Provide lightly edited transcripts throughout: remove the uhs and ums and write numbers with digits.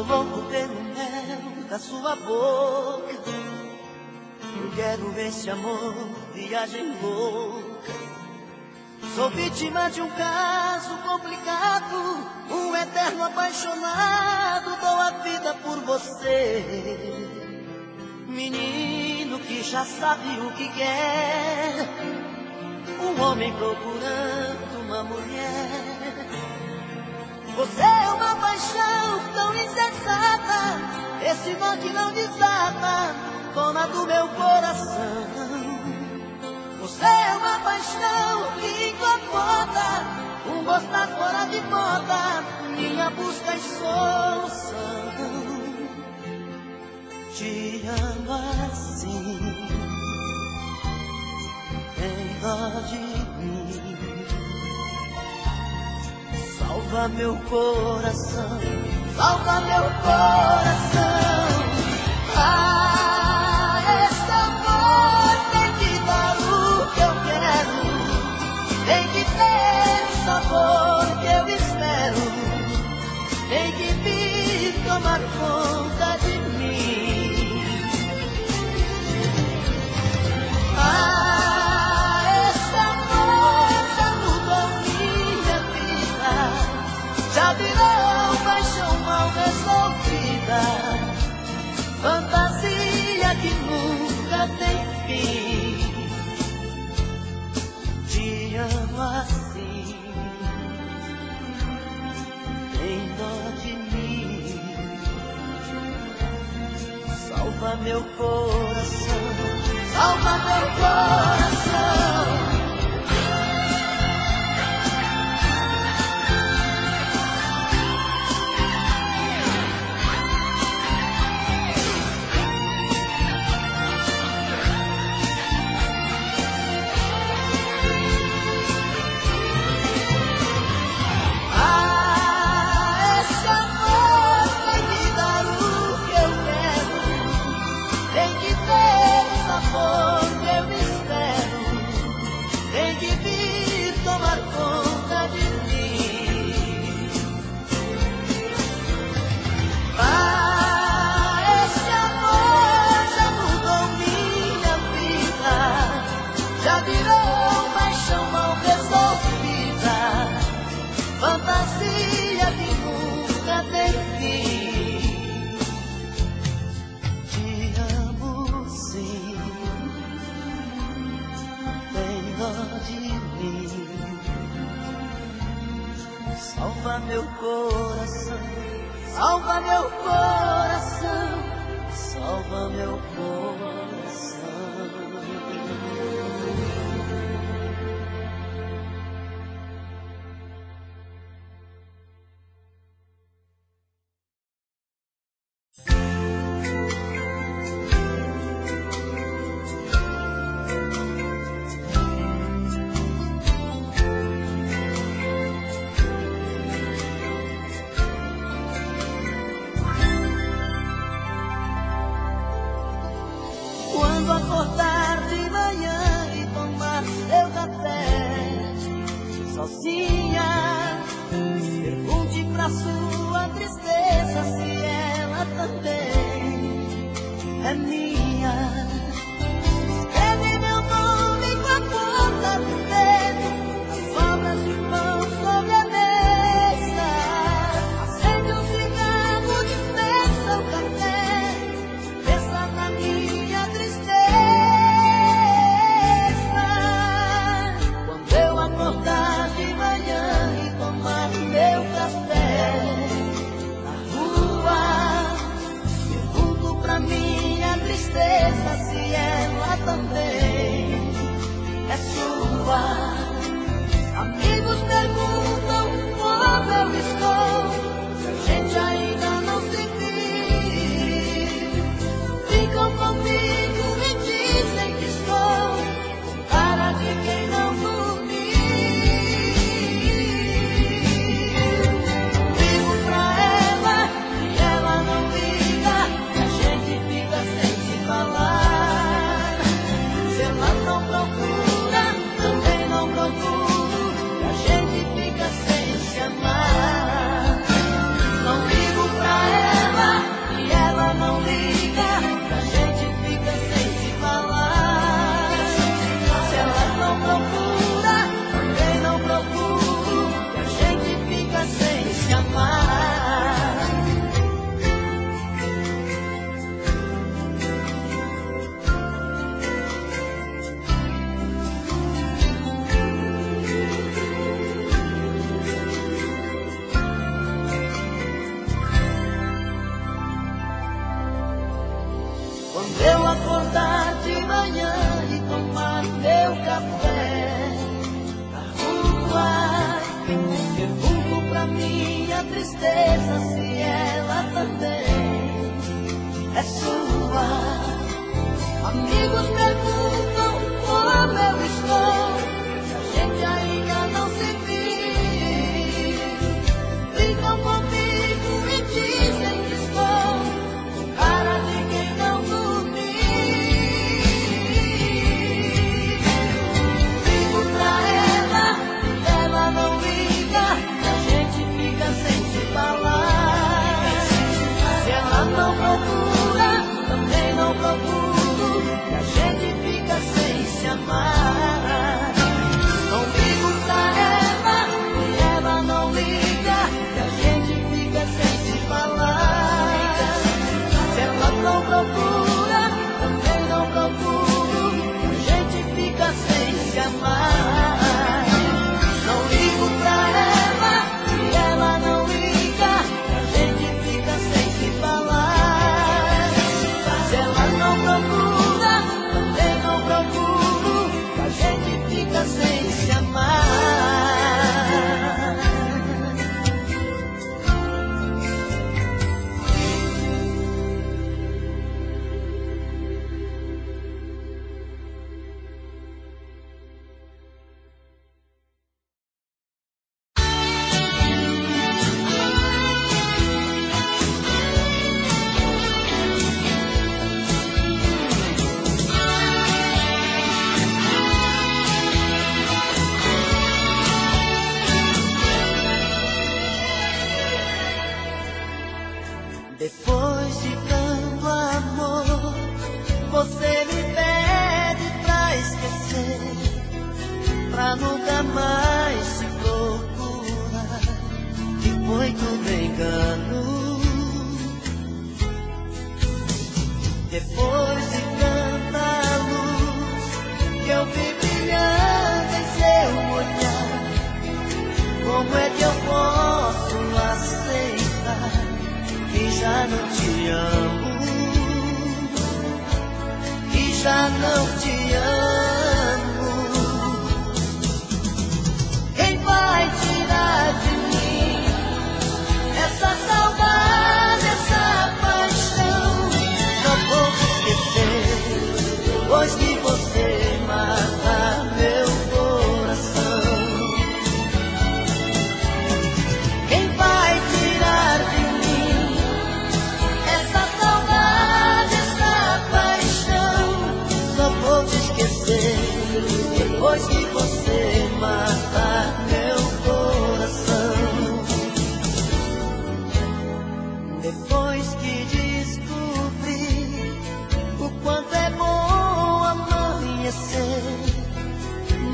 louco pelo mel da sua boca. Eu quero esse amor, viagem louca. Sou vítima de um caso complicado, um eterno apaixonado. Dou a vida por você, menino que já sabe o que quer. Um homem procurando uma mulher. Você é uma paixão tão insensata, esse nó que não desata, dona do meu coração. Você é uma paixão que incomoda, um gostar fora de moda, minha busca e solução. Te amo assim, tem dó de mim. Salva meu coração, salva meu coração. Ah, esse amor tem que dar o que eu quero, tem que ter o sabor que eu espero, tem que vir tomar conta de mim. Ah, esse amor já mudou minha vida, já virou paixão mal resolvida, fantasia que nunca tem fim. Te amo assim, tem dó de mim. Salva meu coração, salva meu coração. Fantasia que nunca tem fim. Te amo sim, tem dó de mim. Salva meu coração, salva meu coração, salva meu coração. Quando acordar de manhã e tomar seu café sozinha, pergunte pra sua tristeza se ela também é minha. Escreve meu nome com a ponta do dedo, as sobras de pão sobre a mesa. Acende um cigarro, dispensa o café, pensa na minha tristeza. Quando eu acordar de manhã e tomar meu café Quando eu acordar de manhã e tomar meu café, pergunto pra minha tristeza se ela também é sua. Amigos perguntam como eu estou, se a gente ainda não se viu. Brincam comigo e dizem que estou com cara de quem não dormiu. Ligo pra ela não liga, a gente fica sem se falar. Se ela não procura, também não procuro, e a gente fica sem se amar. Não ligo pra ela, e ela não liga, e a gente fica sem se falar. Se ela não procura, também não procuro, e a gente fica sem se amar. Não ligo pra ela, e ela não liga, e a gente fica sem se falar. Se ela não procura, também não procuro, a gente fica sem se amar. Depois de tanto amor, você me pede pra esquecer, pra nunca mais se procurar, que foi tudo engano. Depois de tanta luz que eu vi brilhando em seu olhar, como é que eu posso aceitar que já não te amo, que já não te amo? Quem vai tirar de mim essa saudade, essa paixão? Só vou te esquecer depois que você mata meu coração. Quem vai tirar de mim essa saudade, essa paixão? Só vou te esquecer depois que você mata meu coração. Depois que descobri o quanto é bom amanhecer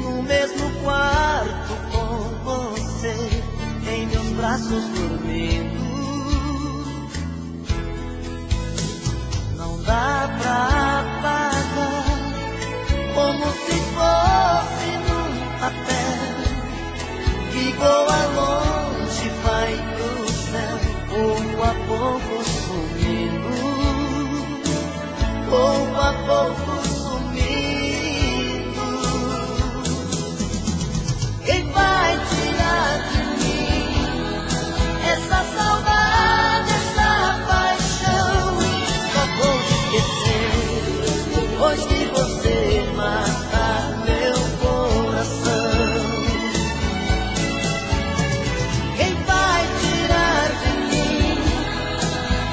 no mesmo quarto com você, em meus braços dormindo, não dá pra apagar, como se fosse num papel que voa longe, vai pro céu, pouco a pouco sumindo, pouco a pouco sumindo. Quem vai tirar de mim essa saudade, essa paixão? Só vou te esquecer depois que você matar meu coração. Quem vai tirar de mim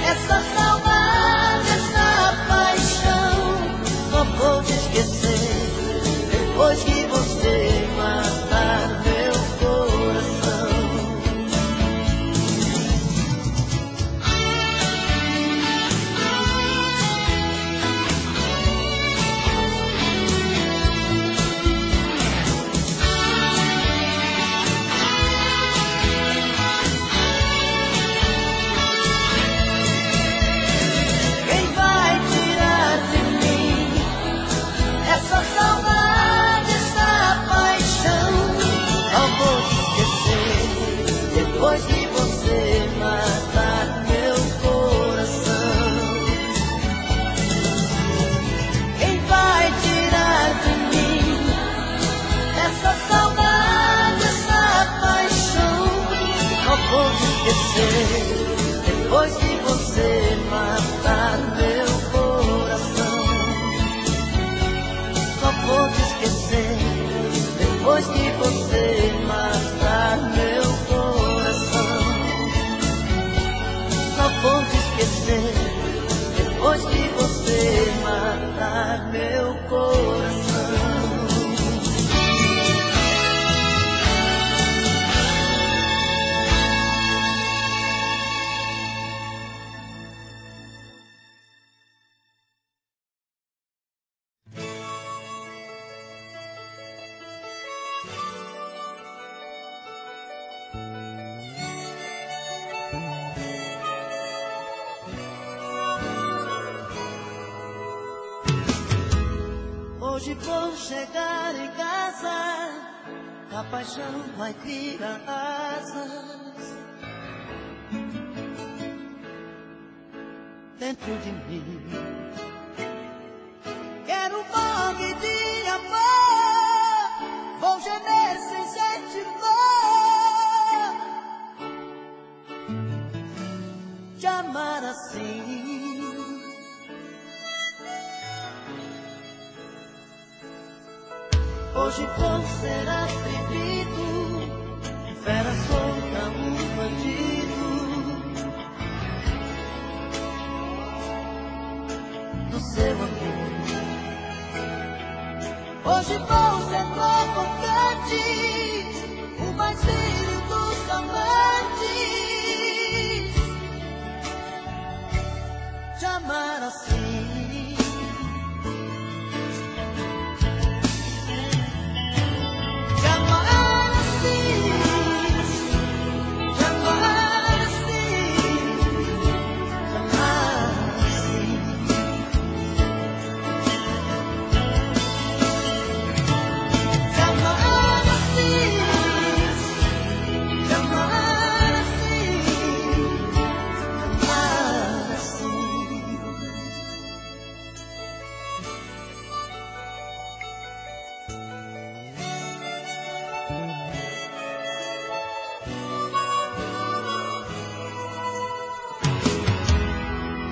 essa saudade, essa paixão? Só você matar meu coração. Só vou te esquecer depois que você matar meu coração. Só vou te esquecer depois que você matar meu coração. Hoje vou chegar em casa, a paixão vai tirar asas dentro de mim. Quero um banho de amor, vou gemer sem sentir dor, te amar assim. Hoje vou ser atrevido, fera solta, um bandido do seu amor. Hoje vou ser provocante, o mais filho dos amantes, te amar assim.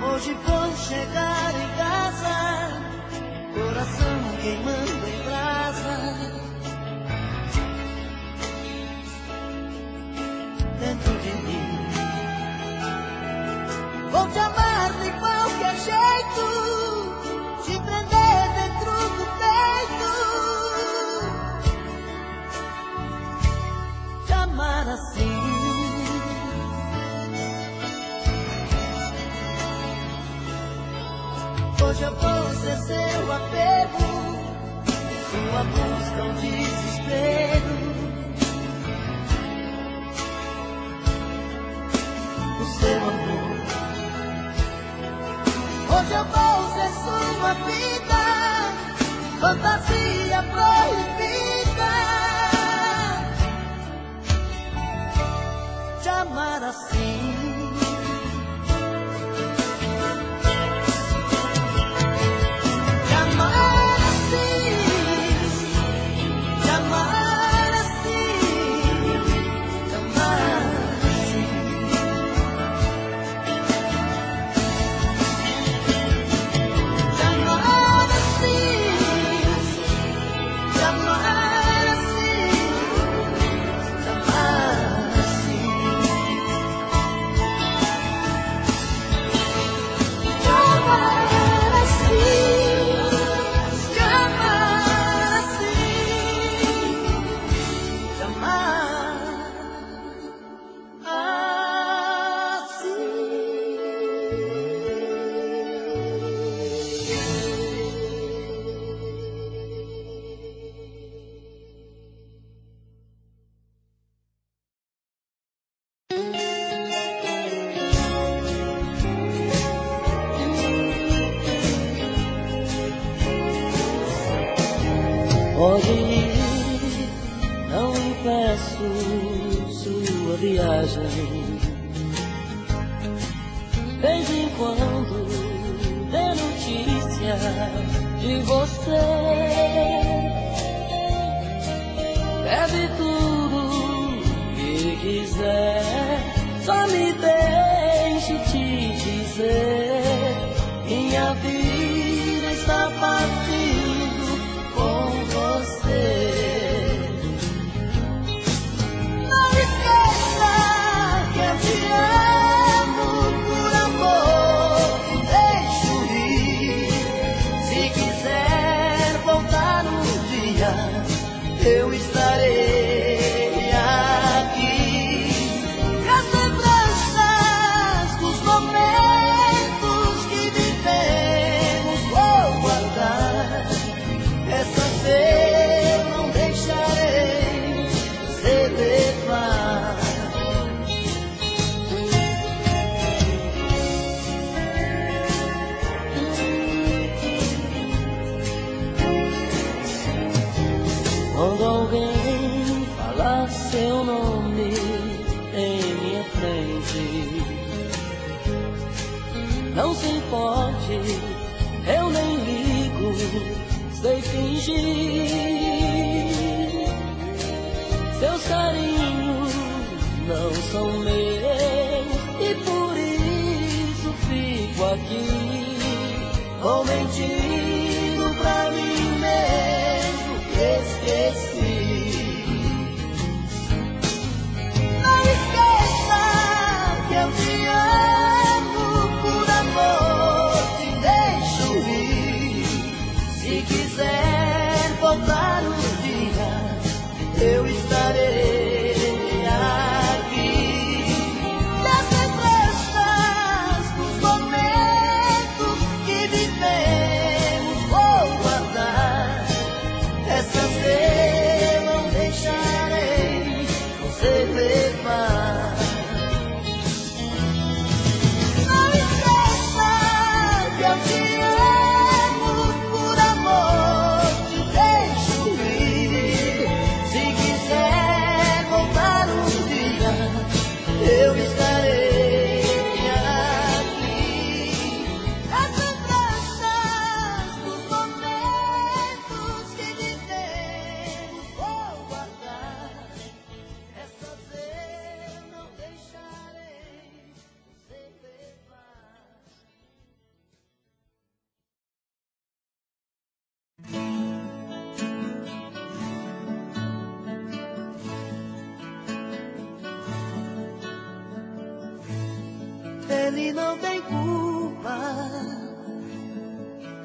Hoje vou chegar em casa, coração queimando em brasa, dentro de mim. Vou te amar de qualquer jeito, te prender dentro do peito, te amar assim. Hoje eu vou ser seu apego, sua busca, um desespero, o seu amor. Hoje eu vou ser sua vida, fantasia proibida, te amar assim. Pode ir, não impeço sua viagem. Vez em quando dê notícia de você. Bebe tudo que quiser, só me deixe te não se importe, eu nem ligo, sei fingir. Seus carinhos não são meus e por isso fico aqui, vou mentindo pra mim mesmo que esqueci. Não esqueça que eu te amo, por amor te deixo ir. Se quiser voltar um dia, eu estarei aqui. Das lembranças dos momentos que vivemos vou guardar. Essas eu não deixarei você levar. Não esqueça que eu te amo, por amor te deixo ir. Se quiser voltar um dia, eu estarei aqui. As lembranças dos momentos que vivemos vou guardar. Essas eu não deixarei você levar. Ele não tem culpa,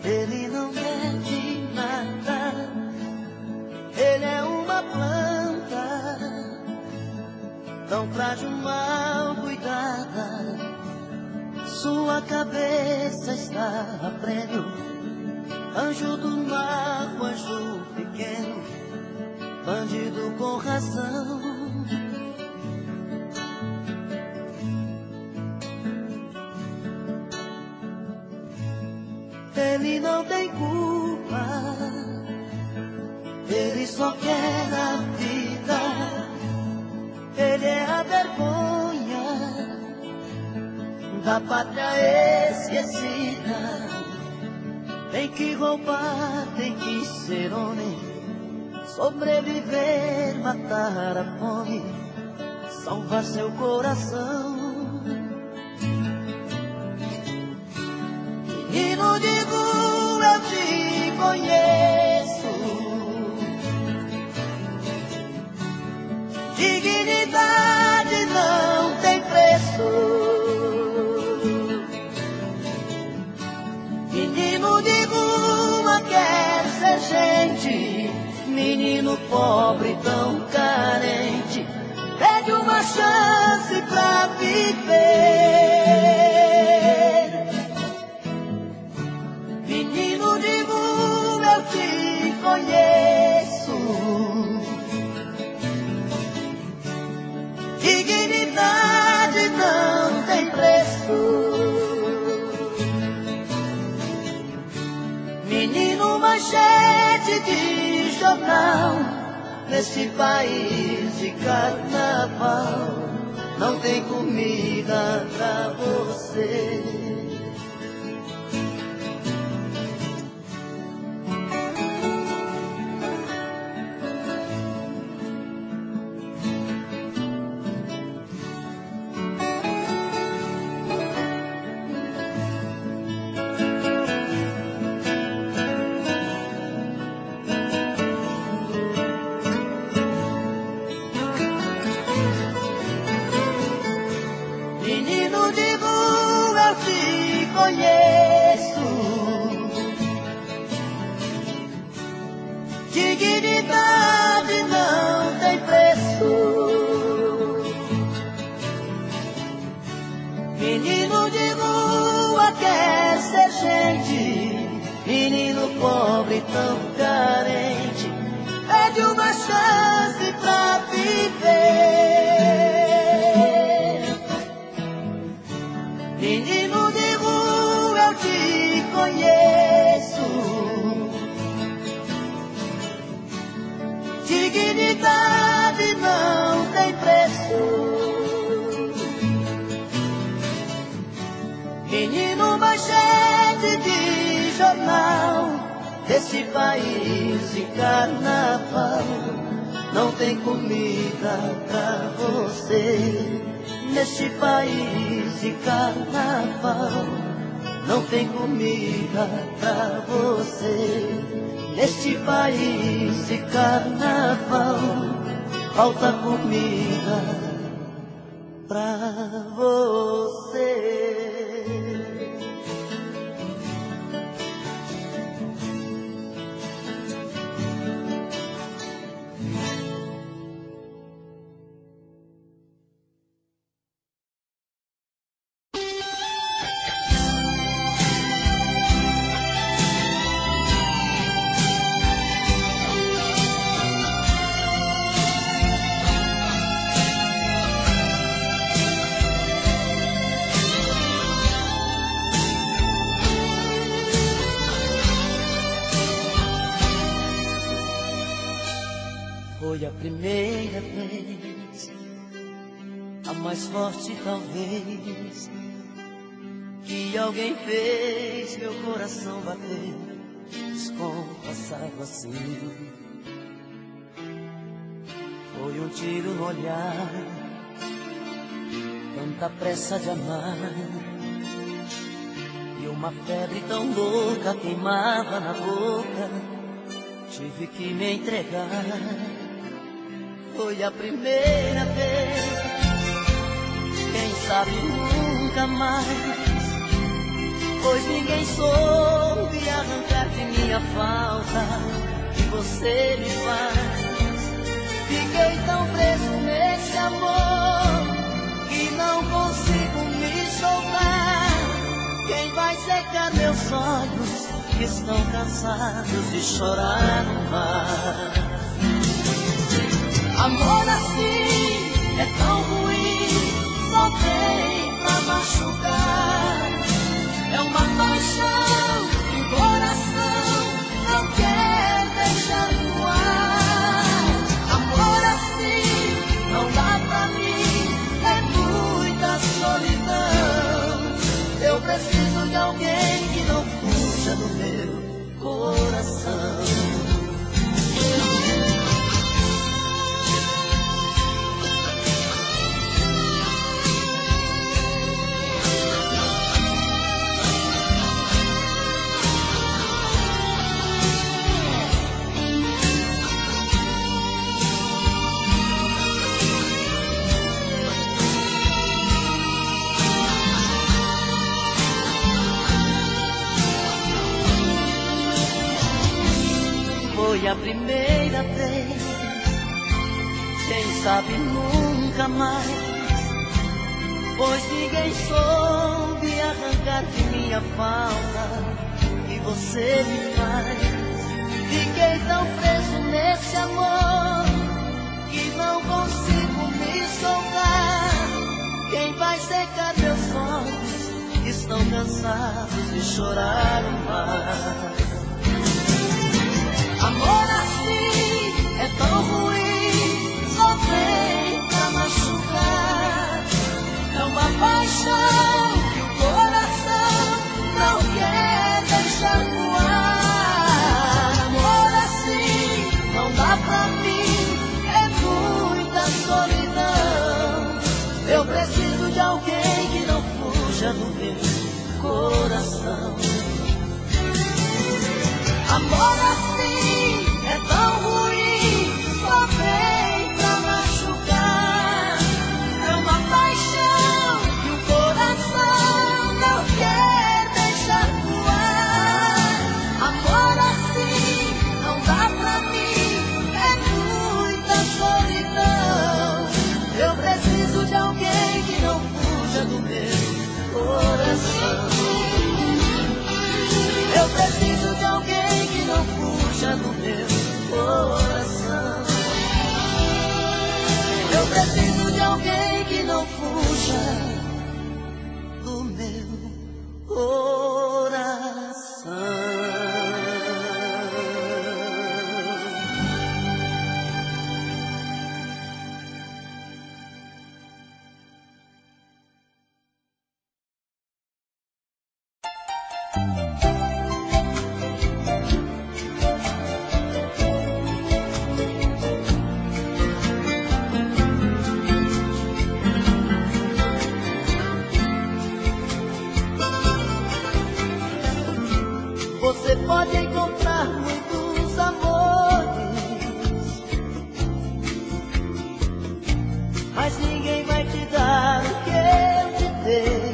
ele não deve nada. Ele é uma planta tão frágil, mal cuidada. Sua cabeça está a prêmio, anjo do mar, anjo pequeno, bandido com razão. Ele não tem culpa, ele só quer a vida. Ele é a vergonha da pátria esquecida. Tem que roubar, tem que ser homem, sobreviver, matar a fome, salvar seu coração. Menino de rua, eu te conheço. Dignidade não tem preço. Menino de rua quer ser gente, menino pobre tão carente, pede uma chance pra viver. Menino de rua, eu te conheço. Dignidade não tem preço. Menino manchete de jornal, neste país de carnaval, não tem comida pra você. Menino de rua, eu te conheço. Dignidade não tem preço. Menino de rua quer ser gente, menino pobre tão carente, pede uma chance pra viver. Menino de rua, eu te conheço. Dignidade não tem preço. menino manchete de jornal desse país de carnaval. Não tem comida pra você neste país de carnaval. Não tem comida pra você neste país de carnaval. Falta comida pra você. Foi a primeira vez, a mais forte talvez, que alguém fez meu coração bater descompassado assim. Foi um tiro no olhar, tanta pressa de amar, e uma febre tão louca queimava na boca, tive que me entregar. Foi a primeira vez, quem sabe nunca mais, pois ninguém soube arrancar de minha falta que você me faz. Fiquei tão preso nesse amor que não consigo me soltar. Quem vai secar meus olhos que estão cansados de chorar no mar? Amor assim é tão ruim, só vem pra machucar. É uma paixão que o coração não quer deixar no ar. Amor assim não dá pra mim, é muita solidão. Eu preciso de alguém que não fuja do meu coração. Foi a primeira vez, quem sabe nunca mais, pois ninguém soube arrancar de minha falta que você me faz. Fiquei tão preso nesse amor que não consigo me soltar. Quem vai secar meus olhos que estão cansados de chorar no mar? Amor assim é tão ruim, só vem pra machucar. É uma paixão que o coração não quer deixar no ar. Amor assim não dá pra mim, é muita solidão. Eu preciso de alguém que não fuja do meu coração. Amor assim é tão ruim, só vem pra machucar. É uma paixão que o coração não quer deixar voar. Amor assim não dá pra mim, é muita solidão. Eu preciso de alguém que não fuja do meu coração. Eu preciso de alguém que não fuja do meu coração. Eu preciso de alguém que não fuja do meu coração. Você pode encontrar muitos amores, mas ninguém vai te dar o que eu te dei.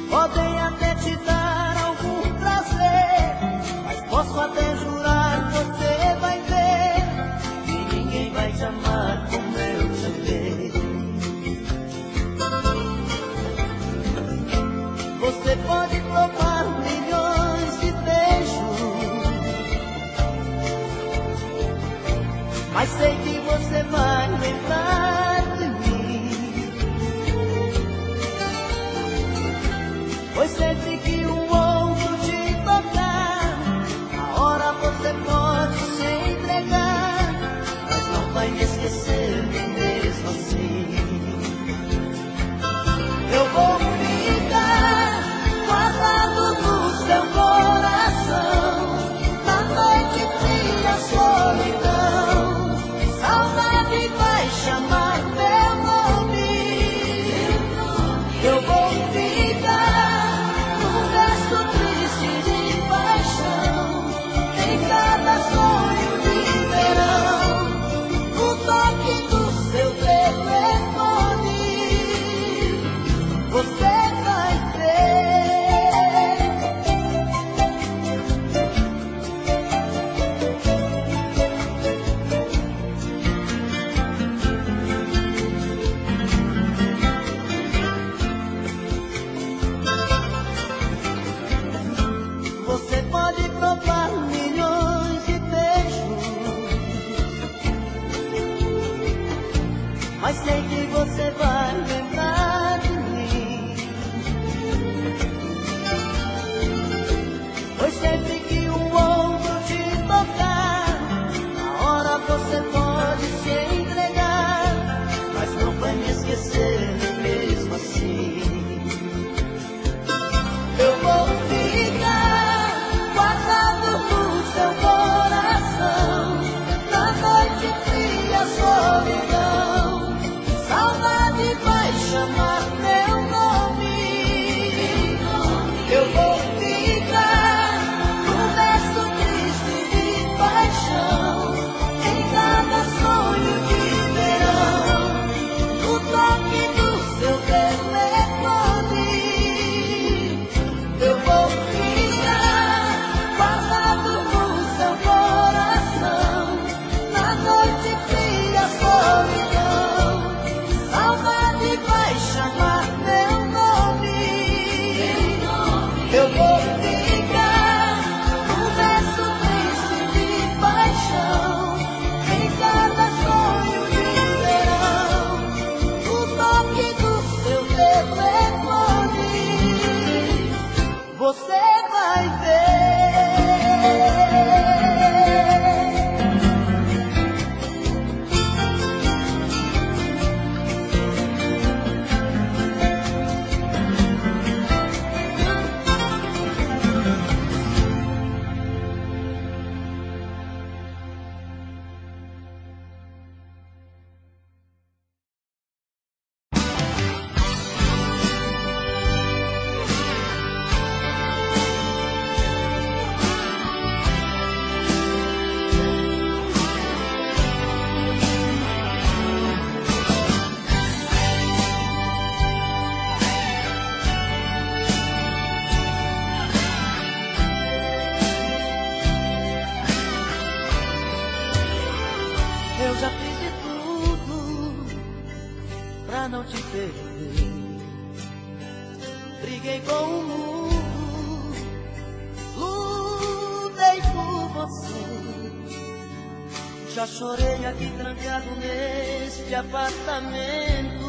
Podem até te dar algum prazer, mas posso até jurar que você vai ver que ninguém vai te amar como eu te amei. Você pode provar milhões de beijos, mas sei que você vai lembrar de mim. Pois sempre que outro te tocar, na hora você pode se entregar, mas não vai me esquecer nem mesmo assim. Eu vou ficar guardado no seu coração, na noite fria, solidão. Saudade vai chamar meu nome. Eu vou ficar num verso triste de paixão, em cada sonho de verão, no toque do seu telefone. Você vai ver. Você pode provar milhões de beijos, mas sei que você vai lembrar de mim. Pois sempre que outro te tocar, na hora você pode se entregar, mas não vai me esquecer nem mesmo assim. Eu vou ficar guardado no seu coração, na noite fria, solidão. Saudade vai chamar meu nome. Eu vou ficar num verso triste de paixão, em cada sonho de verão, no toque do seu telefone. Eu vou ficar guardado no seu coração, na noite fria, solidão. Saudade vai chamar meu nome. Eu vou ficar num verso triste de paixão, em cada sonho de verão, no toque do seu telefone. Você vai ver. Eu já fiz de tudo pra não te perder. Briguei com o mundo, lutei por você. Já chorei aqui trancado neste apartamento,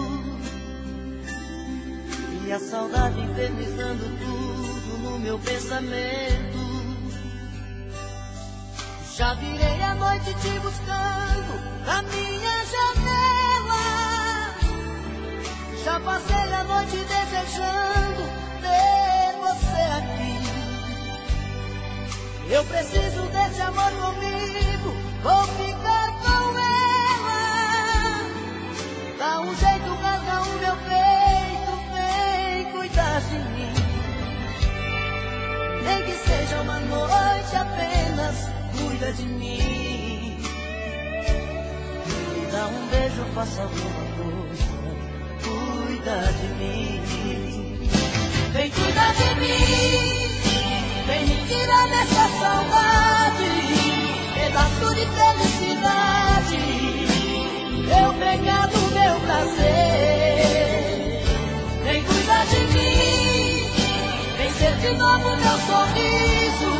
e a saudade infernizando tudo no meu pensamento. Já virei a noite te buscando na minha janela. Já passei a noite desejando ter você aqui. Eu preciso desse amor comigo, vou ficar com ela. Dá um jeito, rasga o meu peito, vem cuidar de mim. Nem que seja uma noite apenas, cuida de mim. Me dá um beijo, faça alguma coisa, cuida de mim. Vem cuidar de mim, vem me tirar dessa saudade, pedaço de felicidade, meu pecado, meu prazer. Vem cuidar de mim, vem ser de novo meu sorriso,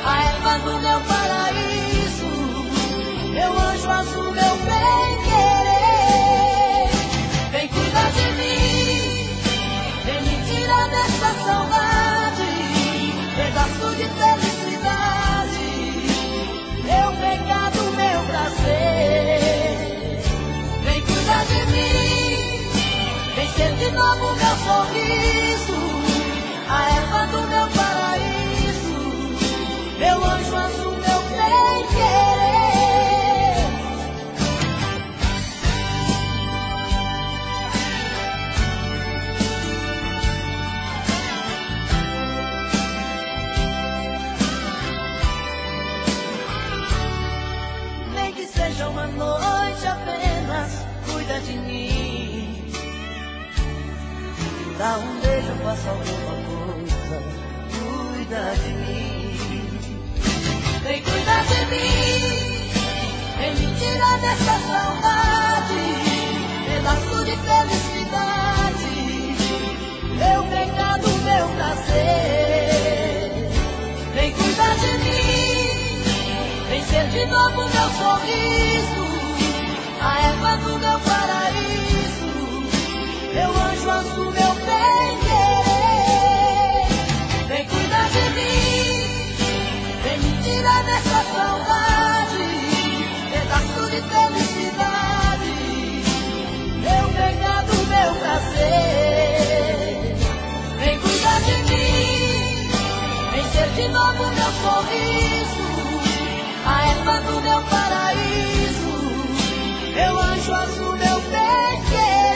a erva do meu paraíso, meu anjo azul, meu bem-querer. Vem cuidar de mim, vem me tirar dessa saudade, pedaço de felicidade, meu pecado, meu prazer. Vem cuidar de mim, vem ser de novo meu sorriso, a erva do meu paraíso, meu anjo azul, meu bem-querer. Nem que seja uma noite apenas, cuida de mim. Dá um beijo, faça alguma coisa, cuida de mim. Vem cuidar de mim, vem me tirar dessa saudade, pedaço de felicidade, meu pecado, meu prazer. Vem cuidar de mim, vem ser de novo meu sorriso, a erva do meu paraíso, meu anjo azul, meu bem-querer. Vem cuidar de mim, vem me tirar dessa saudade, pedaço de felicidade, meu pecado, meu prazer. Vem cuidar de mim, vem ser de novo meu sorriso, a erva do meu paraíso, meu anjo azul, meu bem-querer.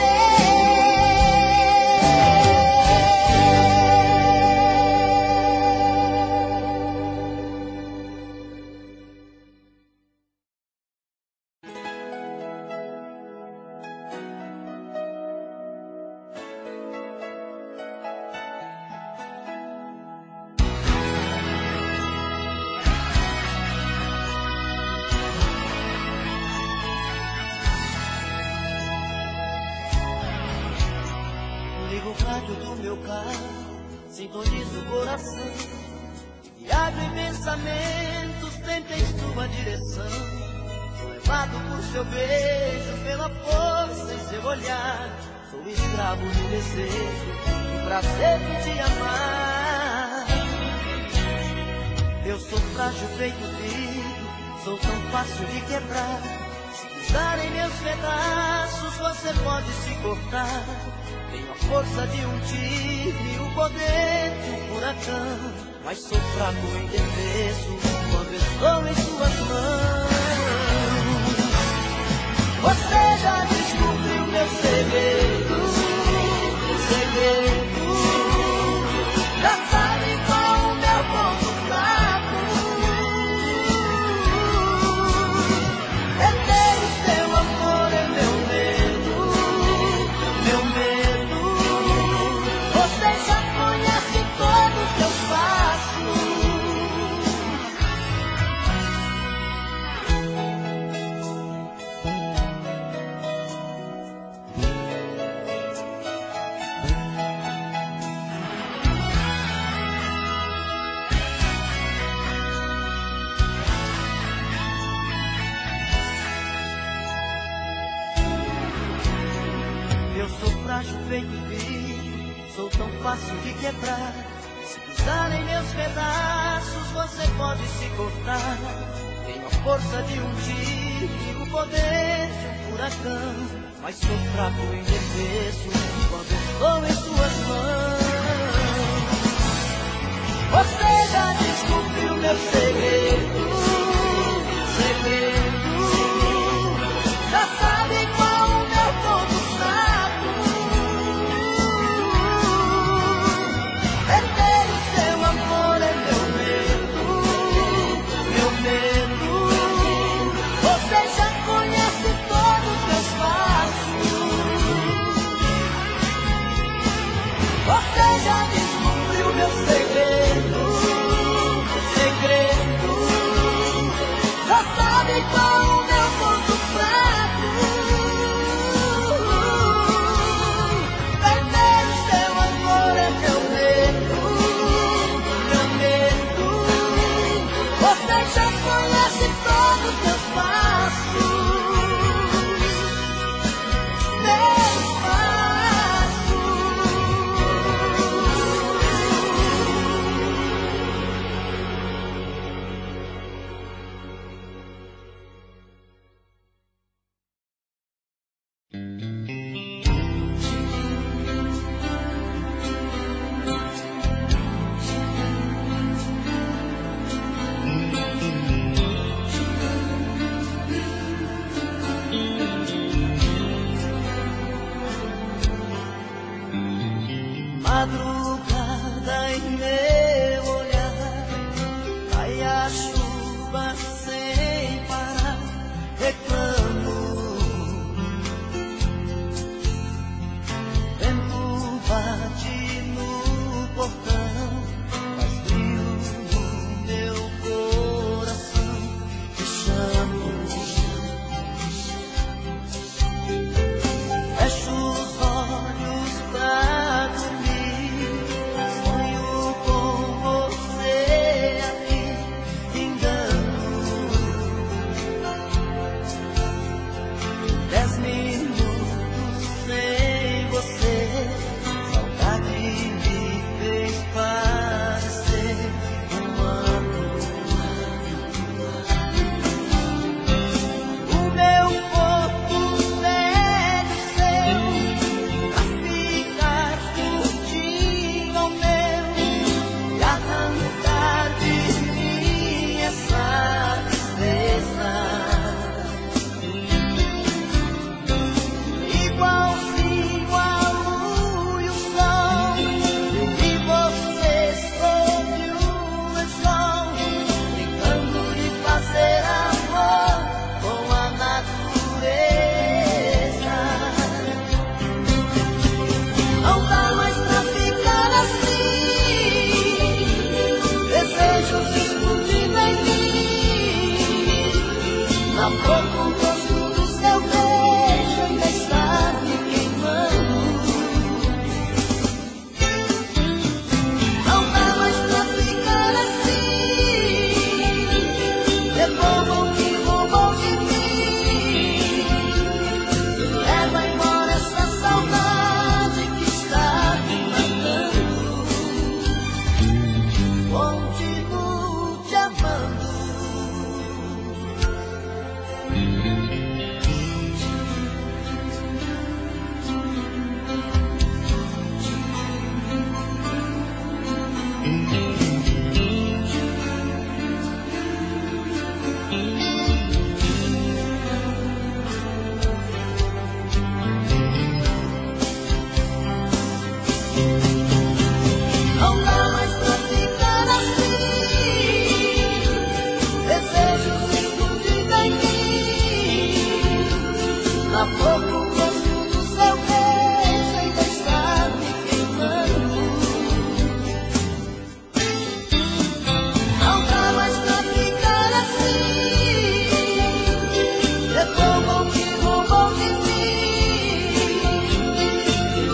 Ligo o rádio do meu carro, sintonizo o coração, viajo em pensamentos sempre em sua direção. Sou levado por seu beijo, pela força em seu olhar. Sou escravo do desejo, do prazer de te amar. Eu sou frágil feito vidro, sou tão fácil de quebrar. Se pisar em meus pedaços, você pode se cortar. Tenho a força de um tigre, o poder de um furacão, mas sou fraco e indefeso quando estou em suas mãos. Você já descobriu meu segredo, já sabe qual o meu ponto fraco. É ter o seu amor, é meu medo, meu medo. Você já conhece todos meus passos. Eu sou frágil feito vidro, sou tão fácil de quebrar. Se pisar em meus pedaços, você pode se cortar. Tenho a força de um tigre, o poder de um furacão, mas sou fraco e indefeso quando estou em suas mãos. Você já descobriu meu segredo, já sabe qual o meu ponto fraco. Perder o seu amor é meu medo, meu medo. Você já conhece todos os meus passos. Você já descobriu meu segredo, já sabe qual o meu ponto fraco. Perder o seu amor é meu medo, meu medo. Você já conhece todos os meus passos, meus passos. Madrugada em meu olhar, cai a chuva sem parar, reclamo. Vento bate no portão, faz frio no meu coração, te chamo. Fecho os olhos pra dormir, sonho com você aqui, engano. 10 minutos sem você, saudade me fez parecer um ano. O meu corpo velho seu, pra ficar juntinho ao meu e arrancar de mim essa tristeza. Igualzinho a lua e o sol, eu vi você sob o lençol, brincando de fazer amor com a natureza. Não dá mais pra ficar assim, desejos explodindo em mim. Na boca o gosto do seu beijo ainda está me queimando. Não dá mais pra ficar assim, devolva o que roubou de mim. Leva embora essa saudade que está me matando. Continuo te amando. Não dá mais pra ficar assim, desejos explodindo em mim. Na boca o gosto do seu beijo ainda está me queimando. Não dá mais pra ficar assim, devolva o que roubou de mim.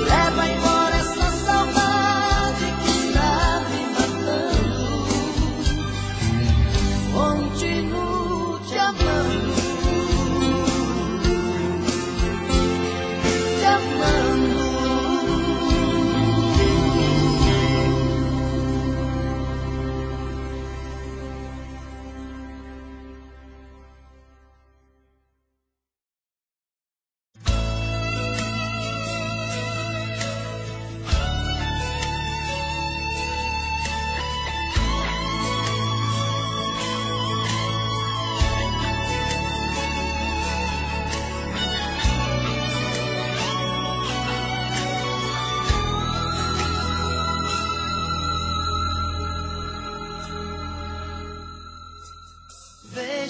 Leva embora essa saudade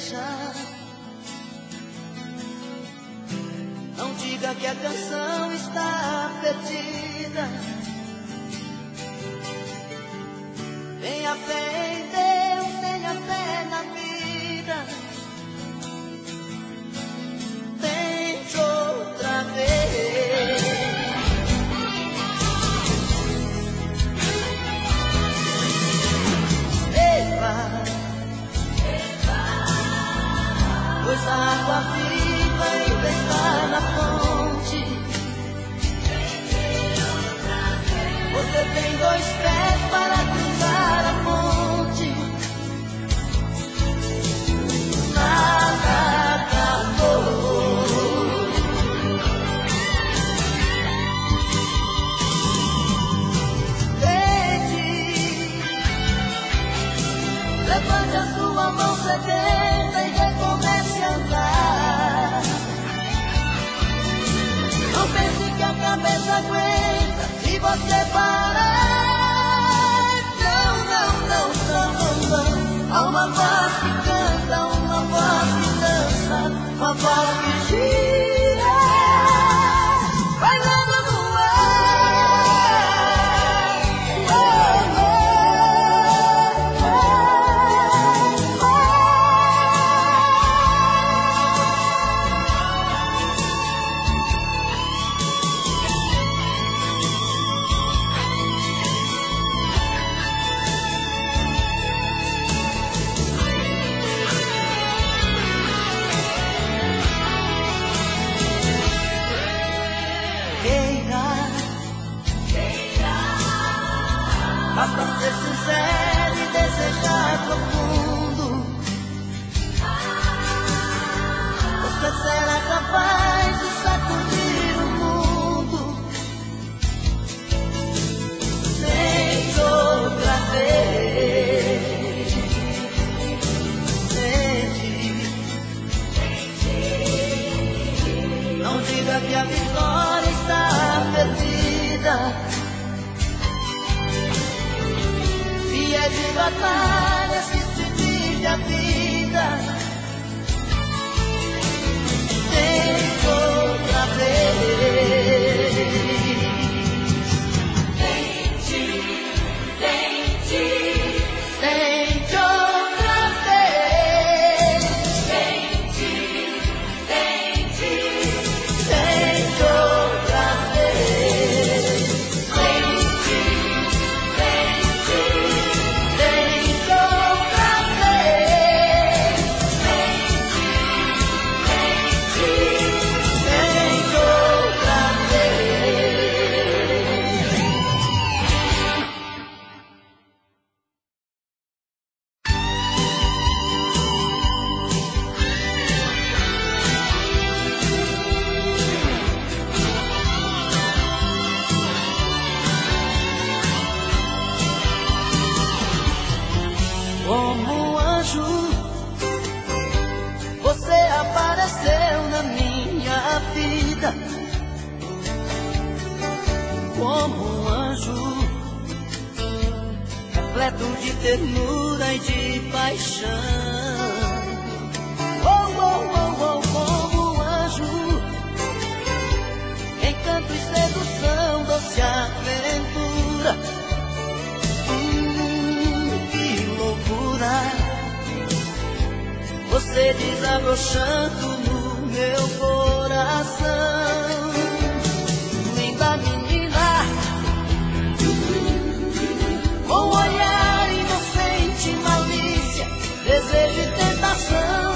beijar. Não diga que a canção está perdida. Tenha fé em Deus, tenha fé na vida. Tente outra vez. Pois a água viva ainda está na fonte. Você tem 2 pés para cruzar a ponte. Nada acabou. Tente, levante a sua mão sedenta e recomece a andar. Não pense que a cabeça aguenta se você parar. Não, não, não, não, não, não. Há uma voz que canta, uma voz que dança, uma voz que gira, bailando no ar. Oh, oh. Basta ser sincero e desejar profundo. Você será capaz de sacudir o mundo. Tente outra vez. Tente. Não diga que a vitória está perdida. É de batalhas que se vive a vida. Tente outra vez. Tente, tente, tente outra vez. Tente, tente, tente outra vez. Como um anjo, você apareceu na minha vida. Como um anjo, repleto de ternura e de paixão. Oh, oh, oh, oh, como um anjo, encanto e sedução, doce aventura. Você desabrochando no meu coração. Linda menina, com olhar inocente, malícia, desejo e tentação,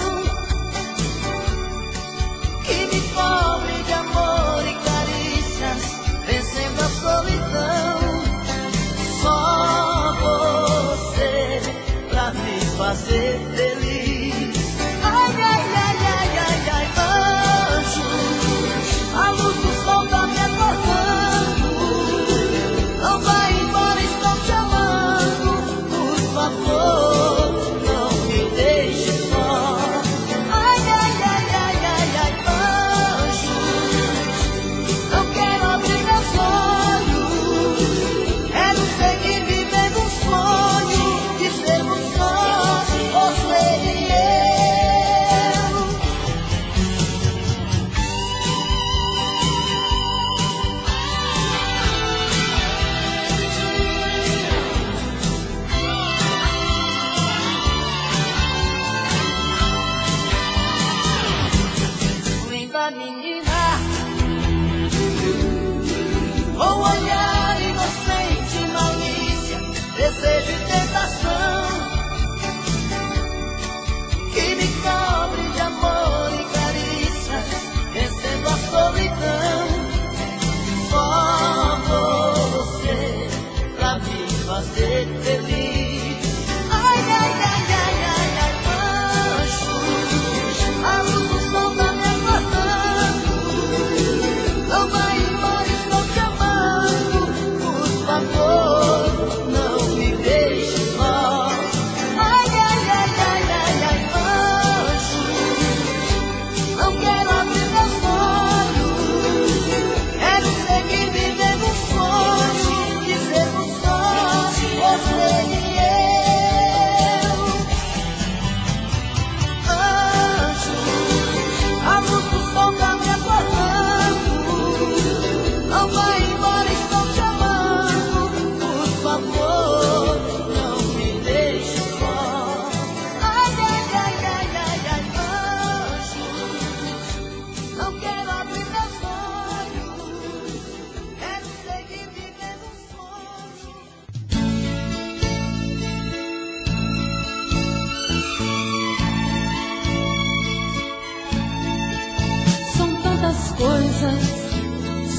que me cobre de amor e carícias, vencendo a solidão. Só você pra me fazer feliz. Ai, ai, ai, ai, ai, ai, anjos, a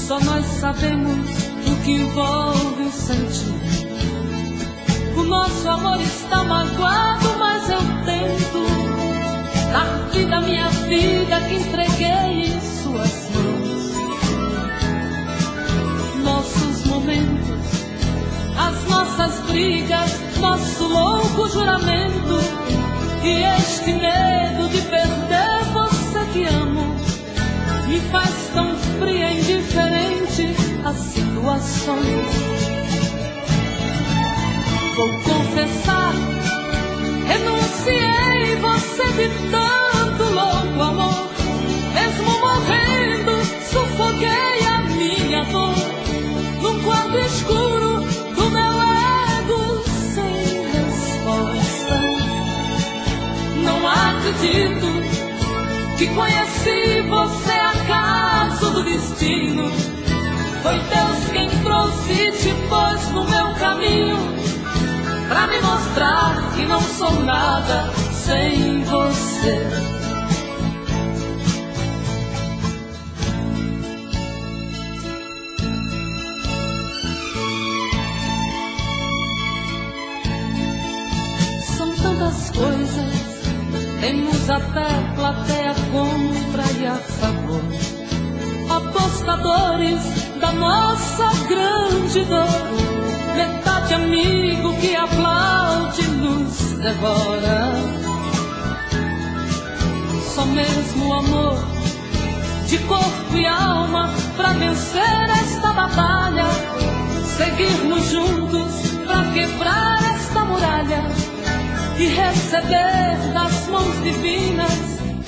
Só nós sabemos o que envolve o sentimento. O nosso amor está magoado, mas eu tento dar vida à minha vida que entreguei em suas mãos. Nossos momentos, as nossas brigas, nosso louco juramento e este medo de perder você que amo me faz tão fria e indiferente às situações. Vou confessar, renunciei você de tanto louco amor. Mesmo morrendo, sufoquei a minha dor num quarto escuro do meu ego sem resposta. Não acredito que conheci você acaso do destino. Foi Deus quem trouxe e te pôs no meu caminho pra me mostrar que não sou nada sem você. São tantas coisas, temos até plateia contra e a favor, apostadores da nossa grande dor. Metade amigo que aplaude nos devora. Só mesmo amor de corpo e alma pra vencer esta batalha. Seguirmos juntos pra quebrar esta muralha e receber das mãos divinas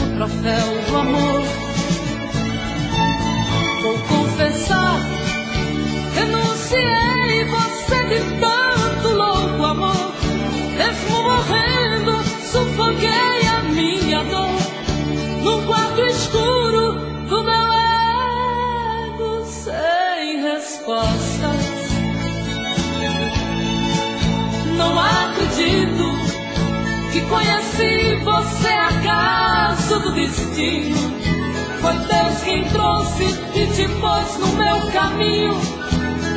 o troféu do amor. Vou confessar, renunciei você de tanto louco amor. Mesmo morrendo, sufoquei a minha dor num quarto escuro do meu ego sem respostas. Não acredito que conheci você acaso do destino. Foi Deus quem trouxe e te pôs no meu caminho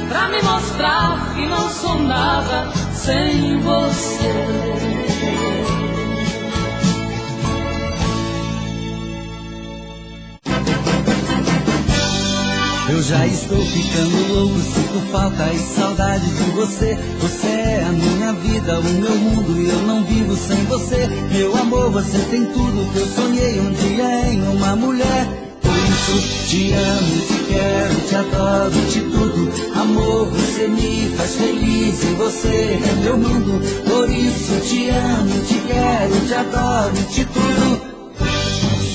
pra me mostrar que não sou nada sem você. Eu já estou ficando louco, sinto falta e saudade de você. Você é a minha vida, o meu mundo e eu não vivo sem você. Meu amor, você tem tudo que eu sonhei um dia em uma mulher. Por isso te amo, te quero, te adoro, te tudo. Amor, você me faz feliz e você é meu mundo. Por isso te amo, te quero, te adoro, te tudo.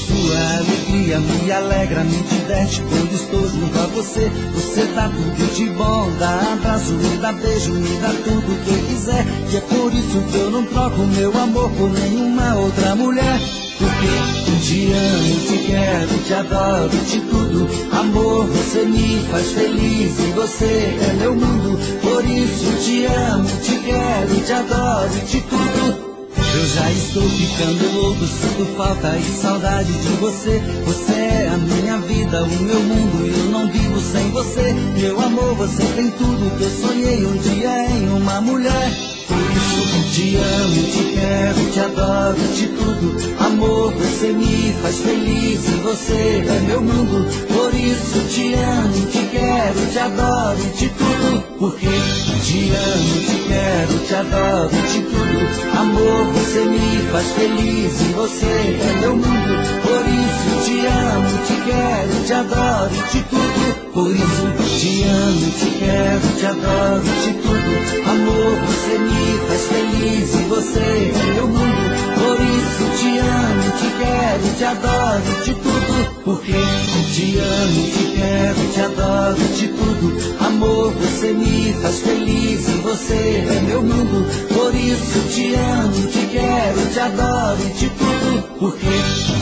Sua alegria me alegra, me diverte quando estou junto a você. Você dá tudo de bom, dá abraço, me dá beijo, me dá tudo que eu quiser. E é por isso que eu não troco meu amor por nenhuma outra mulher. Porque te amo, te quero, te adoro, te tudo. Amor, você me faz feliz e você é meu mundo. Por isso te amo, te quero, te adoro, te tudo. Eu já estou ficando louco, sinto falta e saudade de você. Você é a minha vida, o meu mundo e eu não vivo sem você. Meu amor, você tem tudo que eu sonhei um dia em uma mulher. Por isso te amo, te quero, te adoro, te tudo. Amor, você me faz feliz e você é meu mundo. Por isso te amo, te quero, te adoro, te tudo. Porque te amo, te quero, te adoro, te tudo. Amor, você me faz feliz e você é meu mundo. Por isso te amo, te quero, te adoro, te tudo. Por isso te amo, te quero, te adoro, te tudo. Amor, você me faz feliz e você é meu mundo. Por isso te amo, te quero, te adoro, te tudo. Porque te amo, te quero, te adoro, te tudo. Amor, você me faz feliz e você é meu mundo. Por isso te amo, te quero, te adoro, te tudo. Porque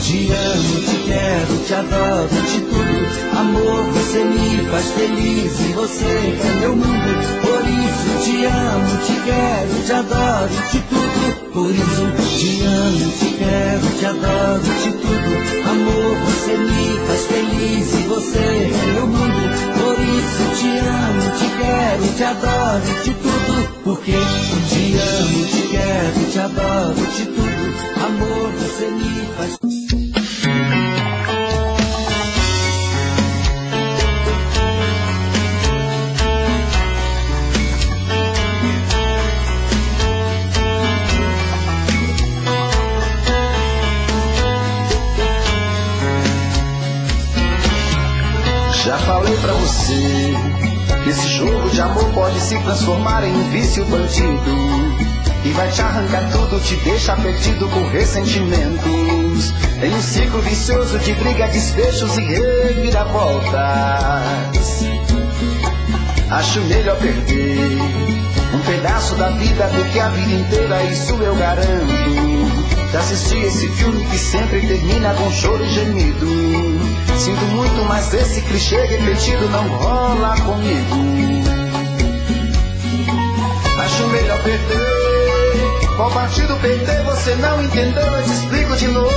te amo, te quero, te adoro, te tudo. Amor, você me faz feliz e você é meu mundo. Por isso te amo, te quero, te adoro, te tudo. Por isso te amo, te quero, te adoro, te tudo. Amor, você me faz feliz e você é meu mundo. Por quero, te adoro, te tudo. Porque eu te amo, te quero, te adoro, te tudo. Amor, você me faz... Já falei pra você que esse jogo de amor pode se transformar em um vício bandido e vai te arrancar tudo, te deixar perdido com ressentimentos, em um ciclo vicioso de briga, desfechos e reviravoltas. Acho melhor perder um pedaço da vida do que a vida inteira, isso eu garanto. Já assisti esse filme que sempre termina com choro e gemido. Sinto muito, mas esse clichê repetido não rola comigo. Acho melhor perder. Qual partido perder? Você não entendeu, eu te explico de novo.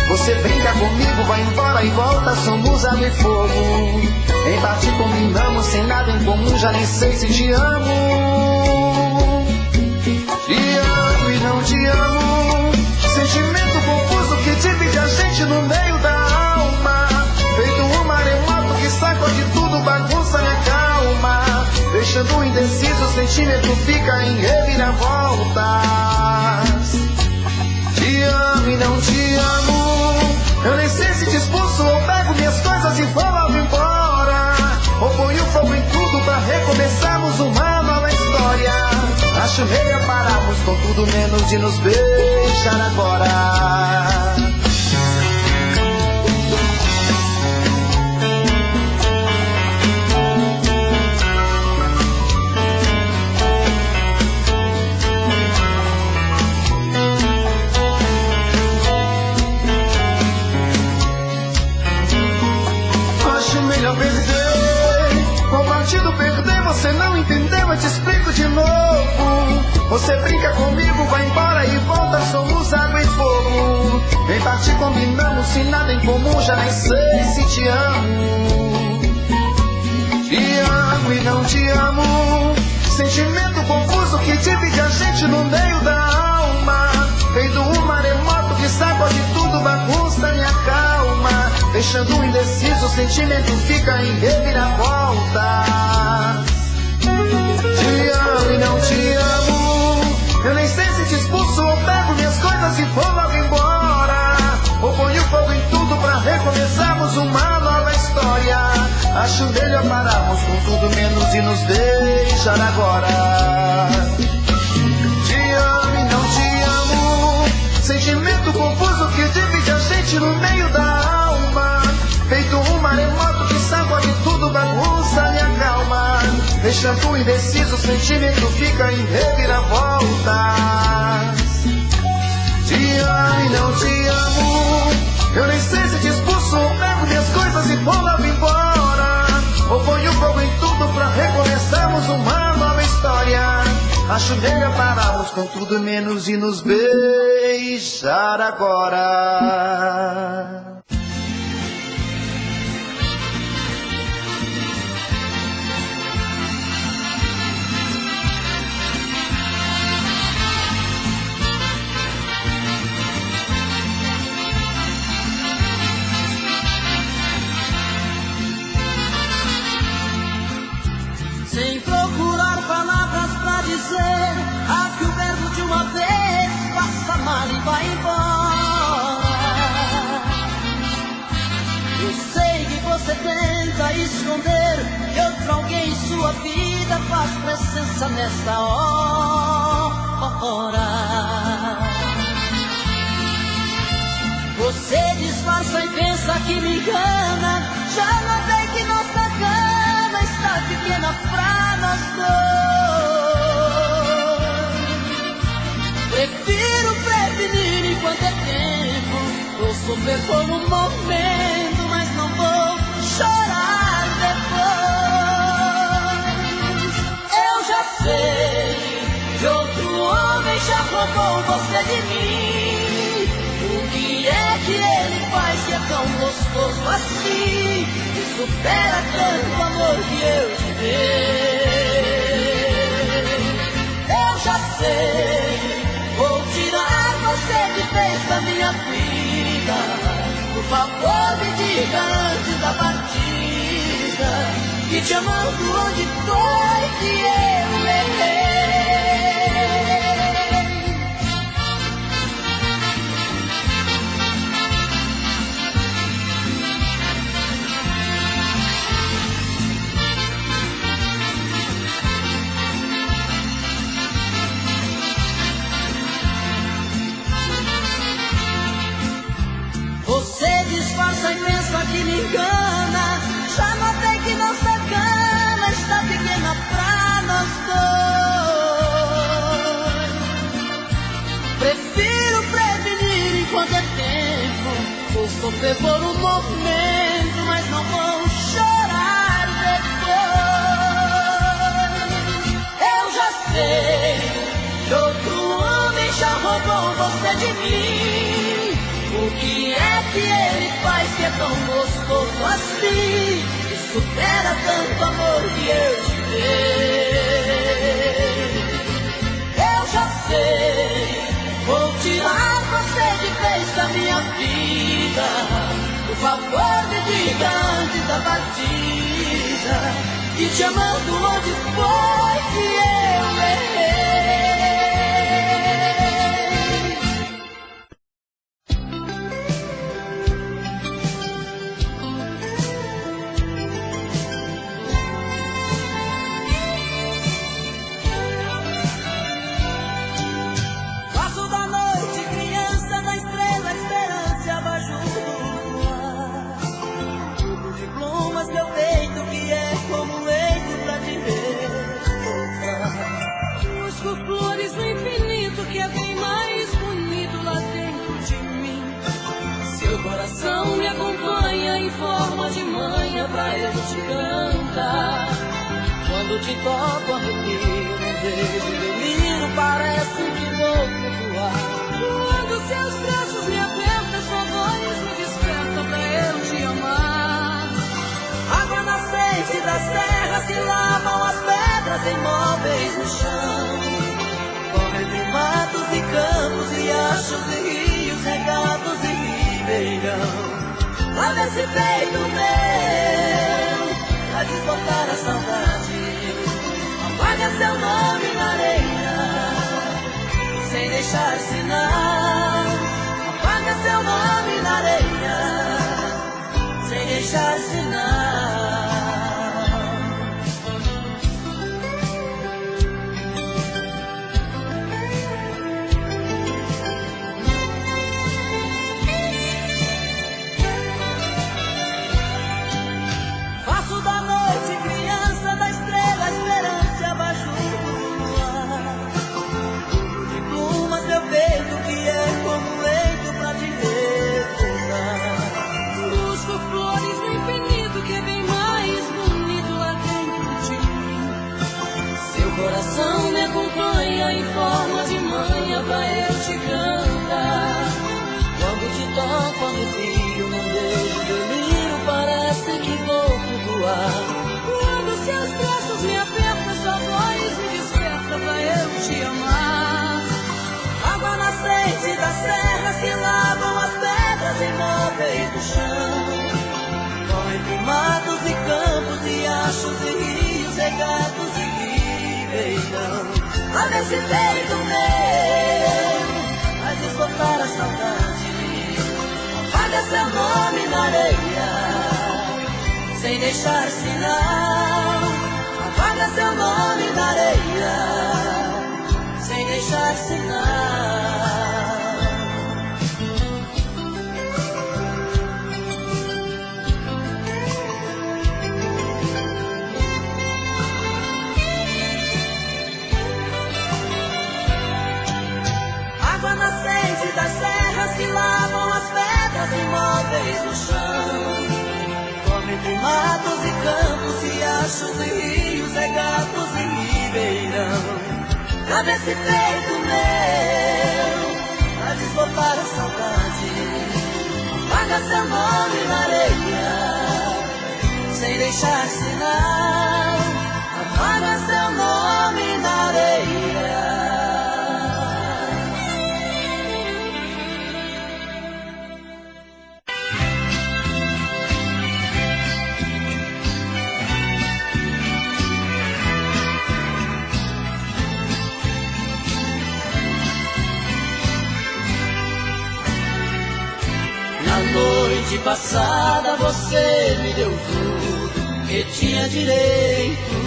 Você brinca comigo, vai embora e volta, somos água e fogo. Em parte combinamos, sem nada em comum, já nem sei se te amo. Te amo e não te amo. Sentimento confuso que divide a gente no meio da alma. Feito um maremoto que sacode tudo, bagunça minha calma. Deixando indeciso, o sentimento fica em reviravoltas. Te amo e não te amo. Eu nem sei se te expulso ou pego minhas coisas e vou logo embora. Ou ponho fogo em tudo pra recomeçarmos uma nova história. Acho melhor pararmos com tudo menos de nos beijar agora. Acho melhor perder. Qual partido perder? Você não entendeu, eu te explico de novo. Você brinca comigo, vai embora e volta, somos água e fogo. Em parte combinamos, sem nada em comum, já nem sei se te amo. Te amo e não te amo. Sentimento confuso que divide a gente no meio da alma. Feito um maremoto que sacode tudo, bagunça minha calma. Deixando indeciso, o sentimento fica em reviravoltas. Te amo e não te amo. Eu nem sei se te expulso ou pego minhas coisas e vou logo embora. Ou ponho fogo em tudo pra recomeçarmos uma nova história. Acho melhor pararmos com tudo menos de nos beijar agora. Te amo e não te amo. Sentimento confuso que divide a gente no meio da alma. Feito um maremoto que sacode tudo, bagunça minha calma. Deixando indeciso, o sentimento fica em reviravoltas. Te amo e não te amo. Eu nem sei se te expulso ou pego minhas coisas e vou logo embora. Ou ponho fogo em tudo pra recomeçarmos uma nova história. Acho melhor pararmos com tudo menos de nos beijar agora. Sem procurar palavras pra dizer, rasgue o verbo de uma vez, faça mal e vai embora. Eu sei que você tenta esconder que outro alguém em sua vida faz presença nesta hora. Você disfarça e pensa que me engana. Já notei que nossa cama está pequena pra nós dois. Prefiro prevenir enquanto é tempo. Vou sofrer por um momento, mas não vou chorar depois. Eu já sei que outro homem já roubou você de mim. O que é que ele faz que é tão gostoso assim? Que supera tanto amor que eu te ver. Eu já sei, vou tirar você de vez da minha vida. Por favor, me diga antes da partida, que te amando onde foi que eu errei. Você disfarça e pensa que me engana. Já notei que nossa cama está pequena pra nós dois. Prefiro prevenir enquanto é tempo. Vou sofrer por um momento, mas não vou chorar depois. Eu já sei que outro homem já roubou você de mim. O que é que ele faz que é tão gostoso assim? Que supera tanto amor que eu te dei. Eu já sei, vou tirar você de vez da minha vida. Por favor, me diga antes da partida, que te amando onde foi que eu errei. Flores no infinito, que é bem mais bonito lá dentro de mim. Seu coração me acompanha em forma de manha pra eu te cantar. Quando te toco, arrepio, um beijo, delírio, parece que vou flutuar. Quando seus braços me apertam, sua voz me desperta pra eu te amar. Água nascente das terras que lavam as pedras imóveis no chão. Entre matos e campos, riachos e rios, regatos e ribeirão. Lava esse peito meu, pra desbotar a saudade. Apaga seu nome na areia, sem deixar sinal. Apaga seu nome na areia, sem deixar sinal. Coração me acompanha em forma de manha pra eu te cantar. Quando te toco, arrepio, num beijo, delírio, parece que vou flutuar. Quando seus braços me apertam, sua voz me desperta pra eu te amar. Água nascente das terras que lavam as pedras imóveis do chão. Corre entre matos e campos, riachos e rios, regatos e lava esse peito meu, vai desbotar a saudade. Apaga seu nome na areia, sem deixar sinal. Apaga seu nome na areia, sem deixar sinal. Nascente das terras que lavam as pedras imóveis no chão. Come entre matos e campos, riachos e rios, regatos e ribeirão. Lava esse peito meu, pra desbotar a saudade. Apaga seu nome na areia, sem deixar sinal. apaga seu nome na areia. Na noite passada você me deu tudo que tinha direito.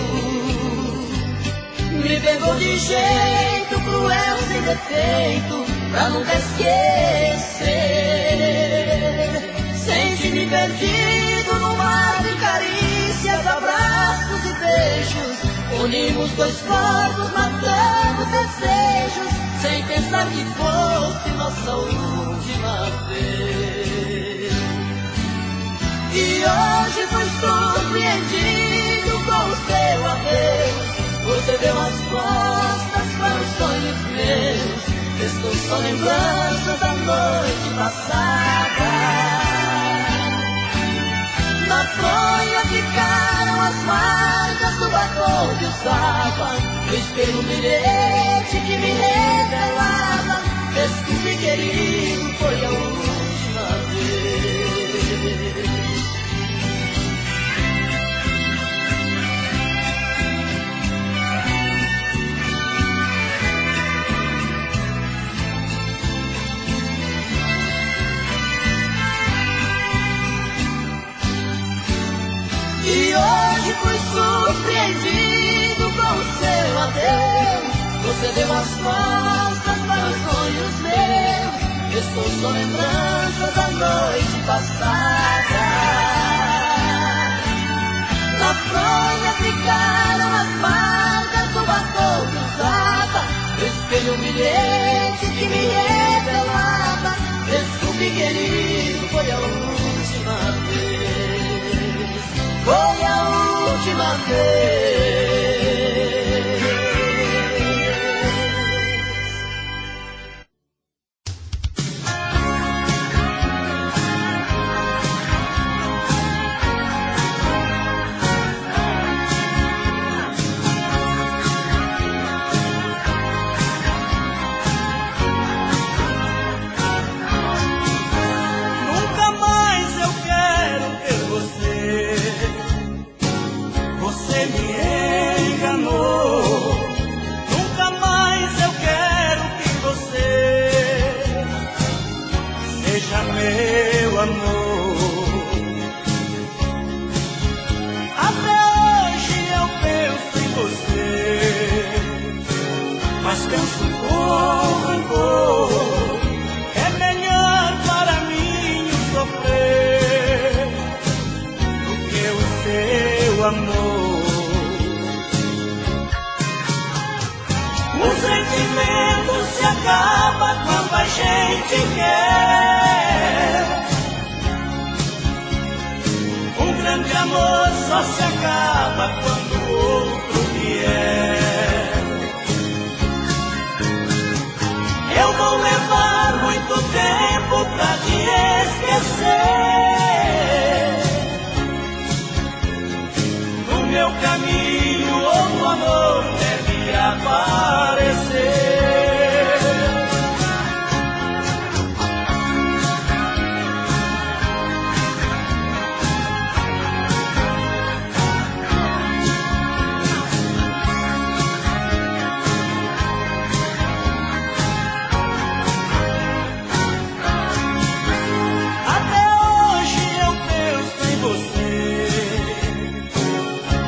Me pegou de jeito cruel, sem defeito, pra nunca esquecer. Senti-me perdido no mar de carícias, abraços e beijos. Unimos dois corpos, matando desejos, sem pensar que fosse nossa última vez. E hoje fui surpreendido com o seu adeus. Você deu as costas para os sonhos meus. Estou só lembranças da noite passada. Na fronha ficaram as marcas do batom que usava. No espelho um bilhete que me revelava: desculpe, querido, foi a última vez. E hoje fui surpreendido com o seu adeus. Você deu as costas para os sonhos meus. Estou só lembrança da noite passada. Na fronha ficaram as marcas do batom que usava. No espelho um bilhete que me revelava: desculpe, querido, foi a última vez. Foi a última vez. Nunca mais eu quero ter você. Você me enganou. Nunca mais eu quero que você seja meu amor. Até hoje eu penso em você, mas penso com rancor. É melhor para mim sofrer do que o seu amor. O sentimento se acaba quando a gente quer. Um grande amor só se acaba quando o outro vier. Eu vou levar muito tempo pra te esquecer. No meu caminho outro amor deve aparecer.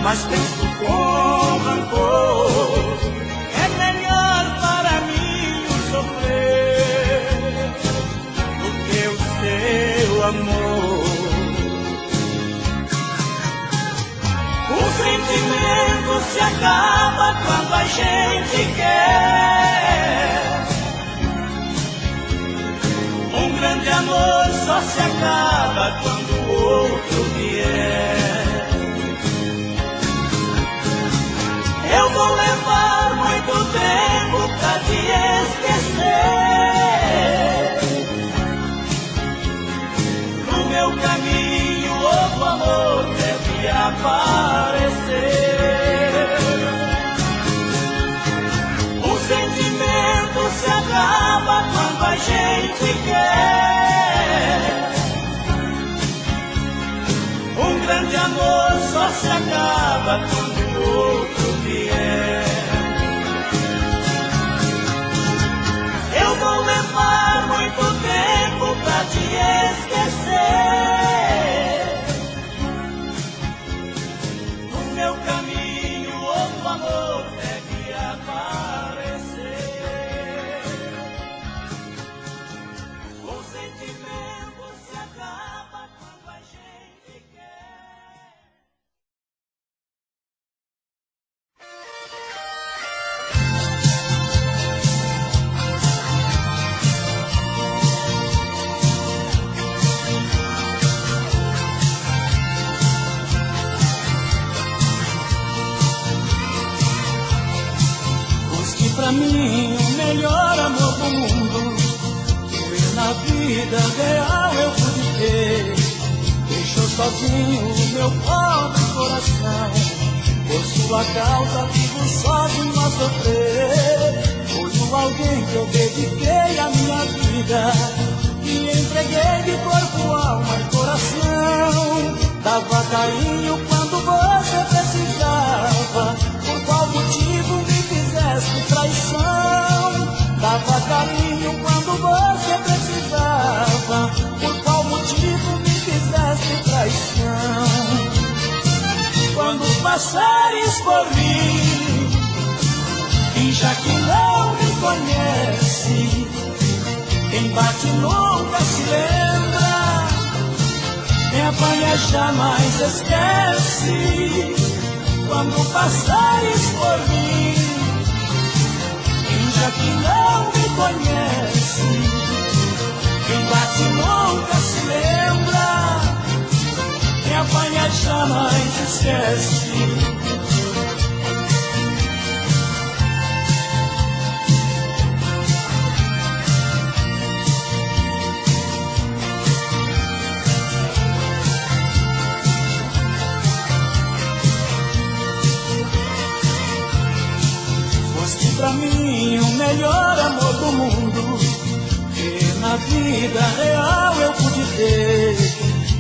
Mas penso com rancor. É melhor para mim sofrer do que o seu amor. O sentimento se acaba quando a gente quer. Um grande amor só se acaba quando o outro vier. Eu vou levar muito tempo pra te esquecer. No meu caminho outro amor deve aparecer. se acaba quando o outro vier. Eu vou levar muito tempo pra te esquecer. No meu caminho outro amor deve aparecer. O sentimento se acaba quando a gente quer. Busque pra mim o melhor amor do mundo, que na vida real eu pude ter. Deixou sozinho o meu pobre coração, por sua causa vivo sozinho a sofrer. Foi o alguém que eu dediquei a minha vida, e entreguei de corpo, alma e coração. Dava carinho quando você precisava, por qual motivo me fizeste traição? Dava carinho quando você precisava, por qual motivo me fizeste traição? Quando passares por mim, finja que não me conhece. Quem bate nunca se lembra, quem apanha jamais esquece. Quando passares por mim, finja que não me conhece. Quem bate nunca se lembra, quem apanha jamais esquece. Pra mim o melhor amor do mundo, que na vida real eu pude ter.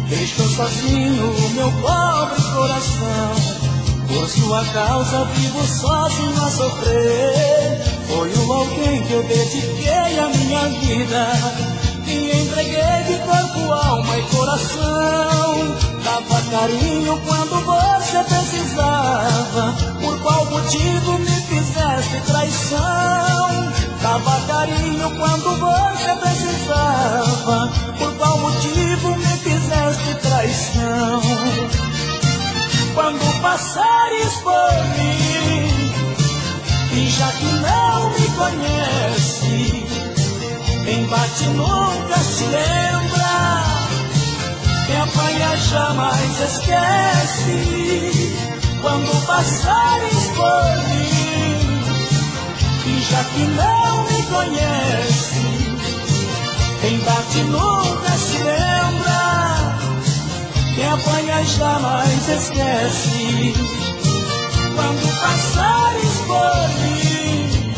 Deixou sozinho o meu pobre coração, por sua causa vivo sozinho a sofrer. Foi o alguém que eu dediquei a minha vida, que entreguei de corpo, alma e coração. Dava carinho quando você precisava, por qual motivo me fizeste traição? Dava carinho quando você precisava, por qual motivo me fizeste traição? Quando passares por mim, finja que não me conhece. Quem bate nunca se lembra, quem apanha jamais esquece. Quando passares por mim, finja que não me conhece. Quem bate nunca se lembra, quem apanha jamais esquece. Quando passares por mim,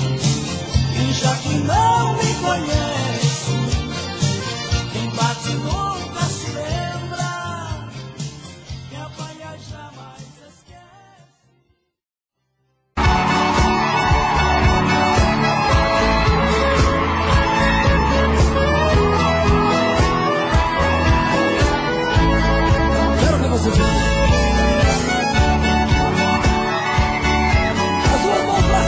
finja que não me conhece. Quem bate nunca se lembra, quem apanha jamais esquece. Quero ver você. As duas mãos pra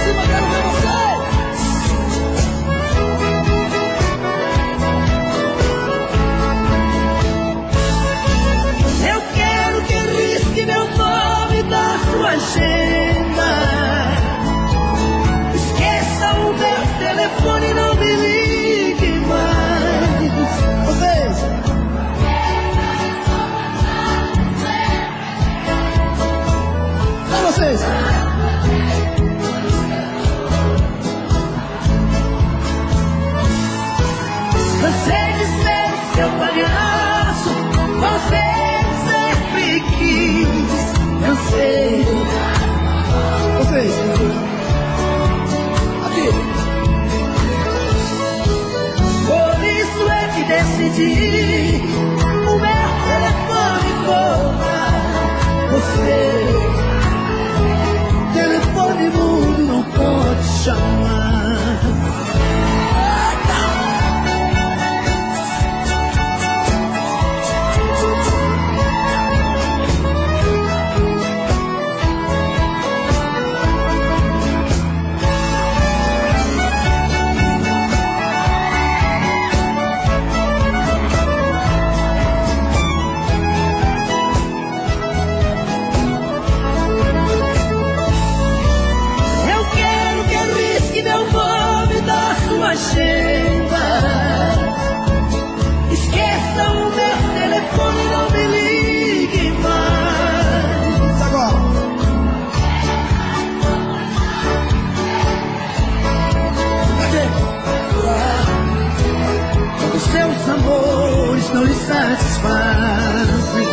satisfazem.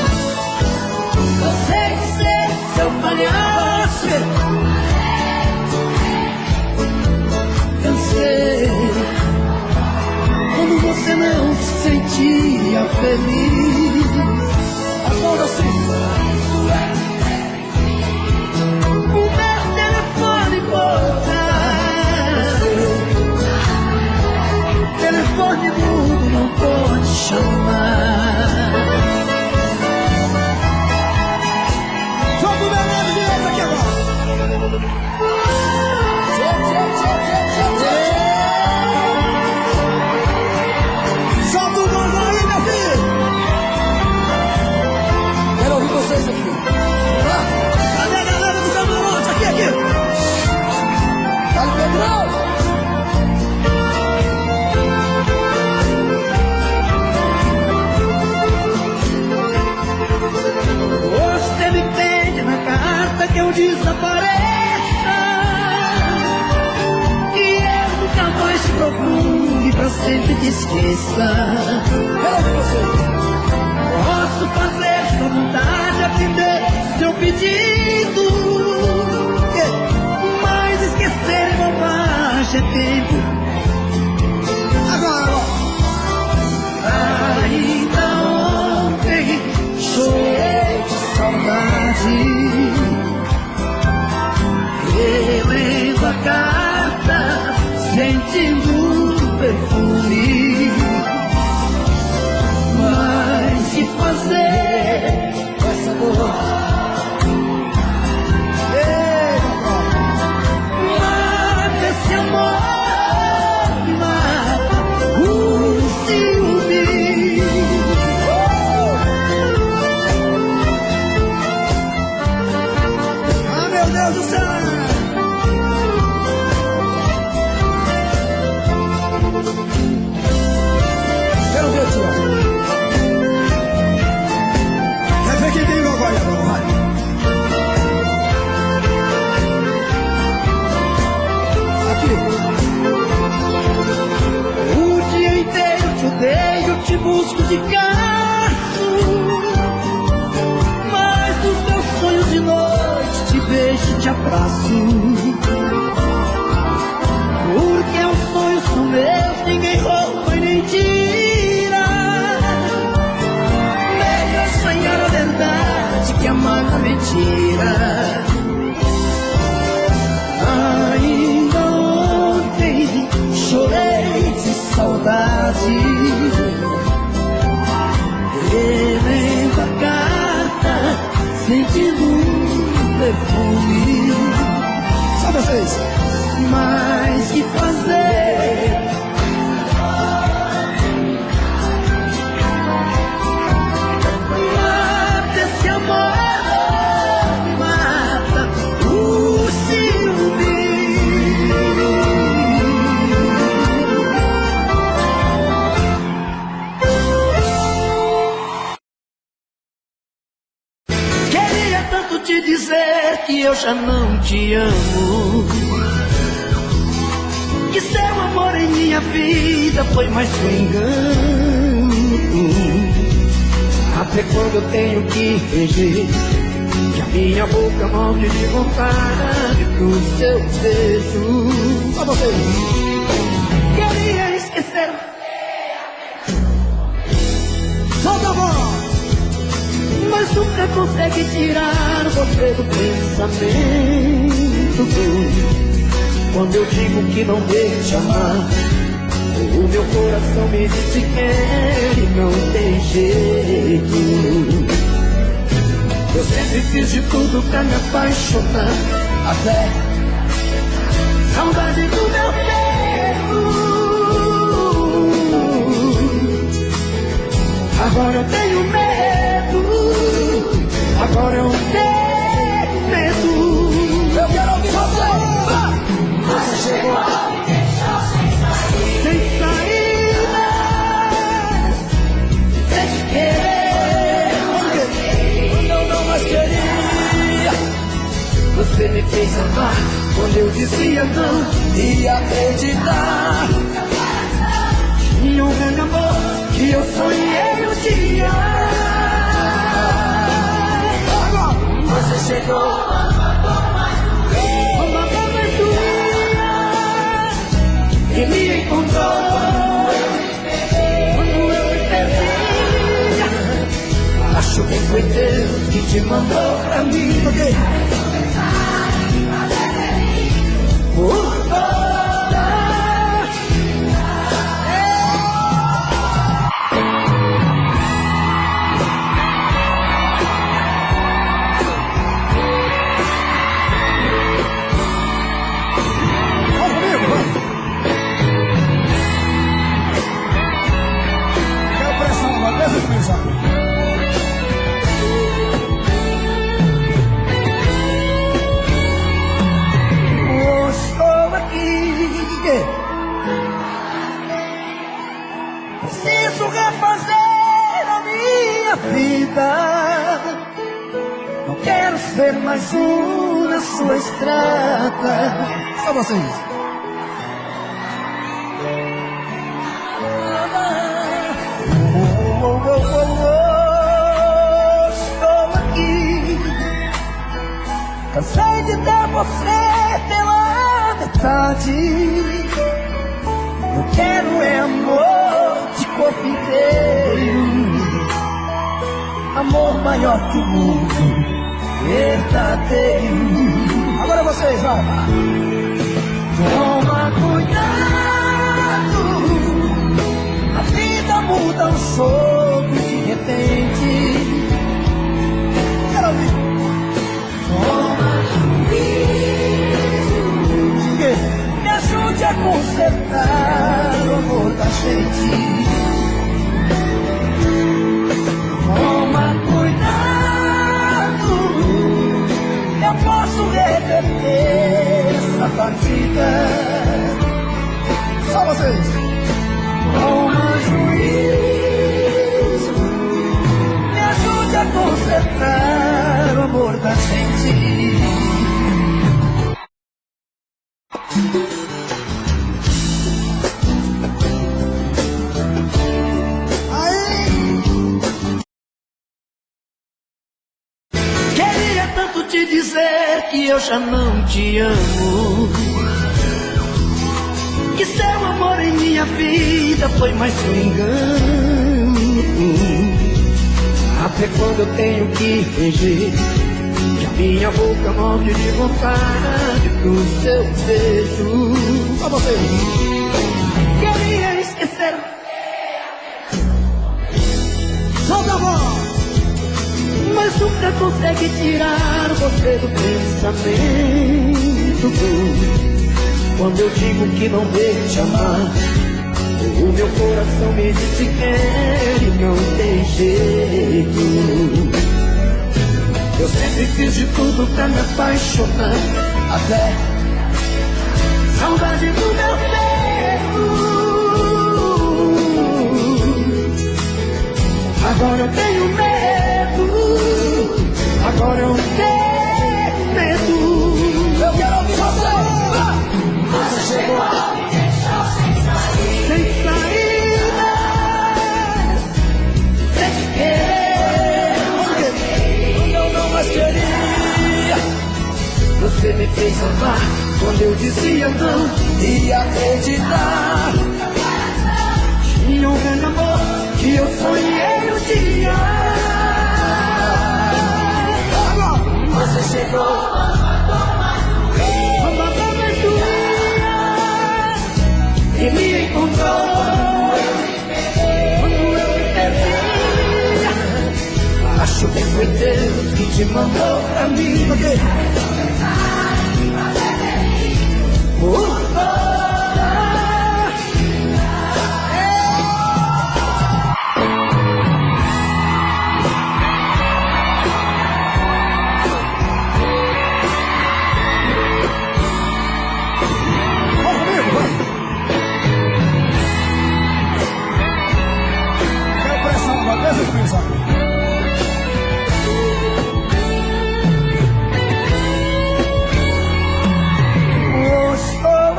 Cansei de ser seu palhaço. Cansei quando você não se sentia feliz. Agora sim. O meu telefone cortar, telefone mudo não pode chamar. Solta o Bernardo Dias aqui agora. Solta o gongô aí, meu filho. Quero ouvir vocês aqui. Cadê a galera do camarote? Aqui, aqui. Fala, Pedrão. Você me pede na carta que eu desapareça, que eu nunca mais te procure, pra sempre te esqueça. Posso fazer sua vontade, atender seu pedido, mas esquecer bobagem é tempo. Agora, ainda ontem chorei de saudade, relendo a carta, sentindo o perfume. Mas que fazer com essa dor? Mata esse amor, mata o ciúme. Ah, meu Deus do céu! Quero ver o tio. Quer ver quem tem gogó agora? Vai. Aqui. O dia inteiro te odeio, te busco de caso, mas nos meus sonhos de noite te beijo e te abraço. Porque os sonhos são meus, ninguém rouba e nem tira. Melhor sonhar a verdade que amar a mentira. Ainda ontem chorei de saudade, relendo a carta, sentindo um perfume. Só vocês. Mas que fazer? Mata esse amor, mata o ciúme. Queria tanto te dizer que eu já não te amo, que seu amor em minha vida foi mais que um engano. Até quando eu tenho que fingir que a minha boca morre de vontade pro seu beijo. Só você. Queria esquecer. Solta a voz. Mas nunca consegue tirar você do pensamento. Quando eu digo que não devo te amar, o meu coração me diz que quer e não tem jeito. Eu sempre fiz de tudo pra me apaixonar, até saudade do meu peito. Agora eu tenho medo, agora eu tenho medo. Eu quero ouvir você. Você chegou a me deixar sem saída, sem te querer, quando eu não mais queria. Você me fez amar quando eu dizia não e acreditar em um grande amor que eu sonhei. dia. Você chegou, uma e me encontrou. Quando eu me perdi, acho que foi Deus que te mandou pra mim. Estou aqui, preciso refazer a minha vida. Não quero ser mais um na sua estrada. Só vocês. Estou aqui, cansei de ter você pela metade. Eu quero é amor de corpo inteiro, amor maior que o mundo, verdadeiro. Agora vocês, vai. Toma cuidado, a vida muda um jogo de repente. Quero ouvir. Toma juízo, me ajude a consertar o amor da gente. Toma cuidado, eu posso reverter essa partida. Só vocês. Toma juízo, me ajude a consertar o amor da gente. Queria tanto te dizer que eu já não te amo, que seu amor em minha vida foi mais um engano. Até quando eu tenho que fingir que a minha boca morre de vontade pro seu beijo. Só vocês. Queria esquecer. Solta a voz. Mas nunca consegue tirar você do pensamento. Quando eu digo que não devo te amar, o meu coração me diz que quer e não tem jeito. Eu sempre fiz de tudo pra me apaixonar, até saudade do meu peito. Agora eu tenho medo, agora eu tenho medo. Eu quero ouvir você. Você chegou, sem saída, sem te querer, quando eu não mais queria. Você me fez amar quando eu dizia não e acreditar. Tinha um grande amor que eu sonhei um dia. Você chegou, e me encontrou. Quando eu me perdi, acho que foi Deus que te mandou pra mim. Estou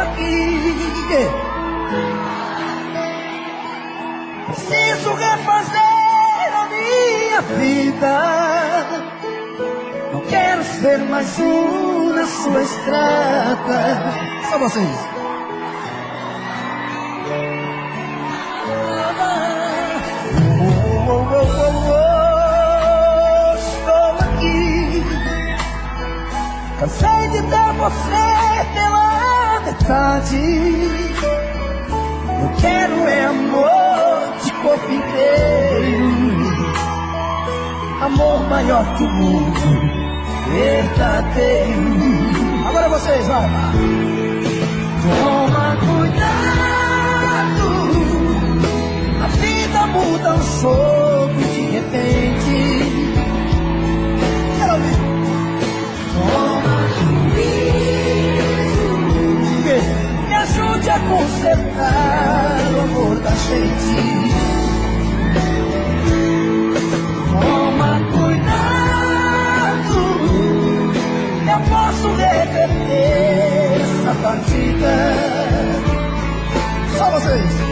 vida. Não quero ser mais um na sua estrada. Só vocês. Estou aqui, cansei de ter você pela metade. Eu quero é amor de corpo inteiro, amor maior que o mundo, verdadeiro. Agora vocês, vai. Toma cuidado, a vida muda um jogo de repente. Quero ouvir. Toma juízo, me ajude a consertar o amor da gente. Toma cuidado, eu posso reverter essa partida. Só vocês.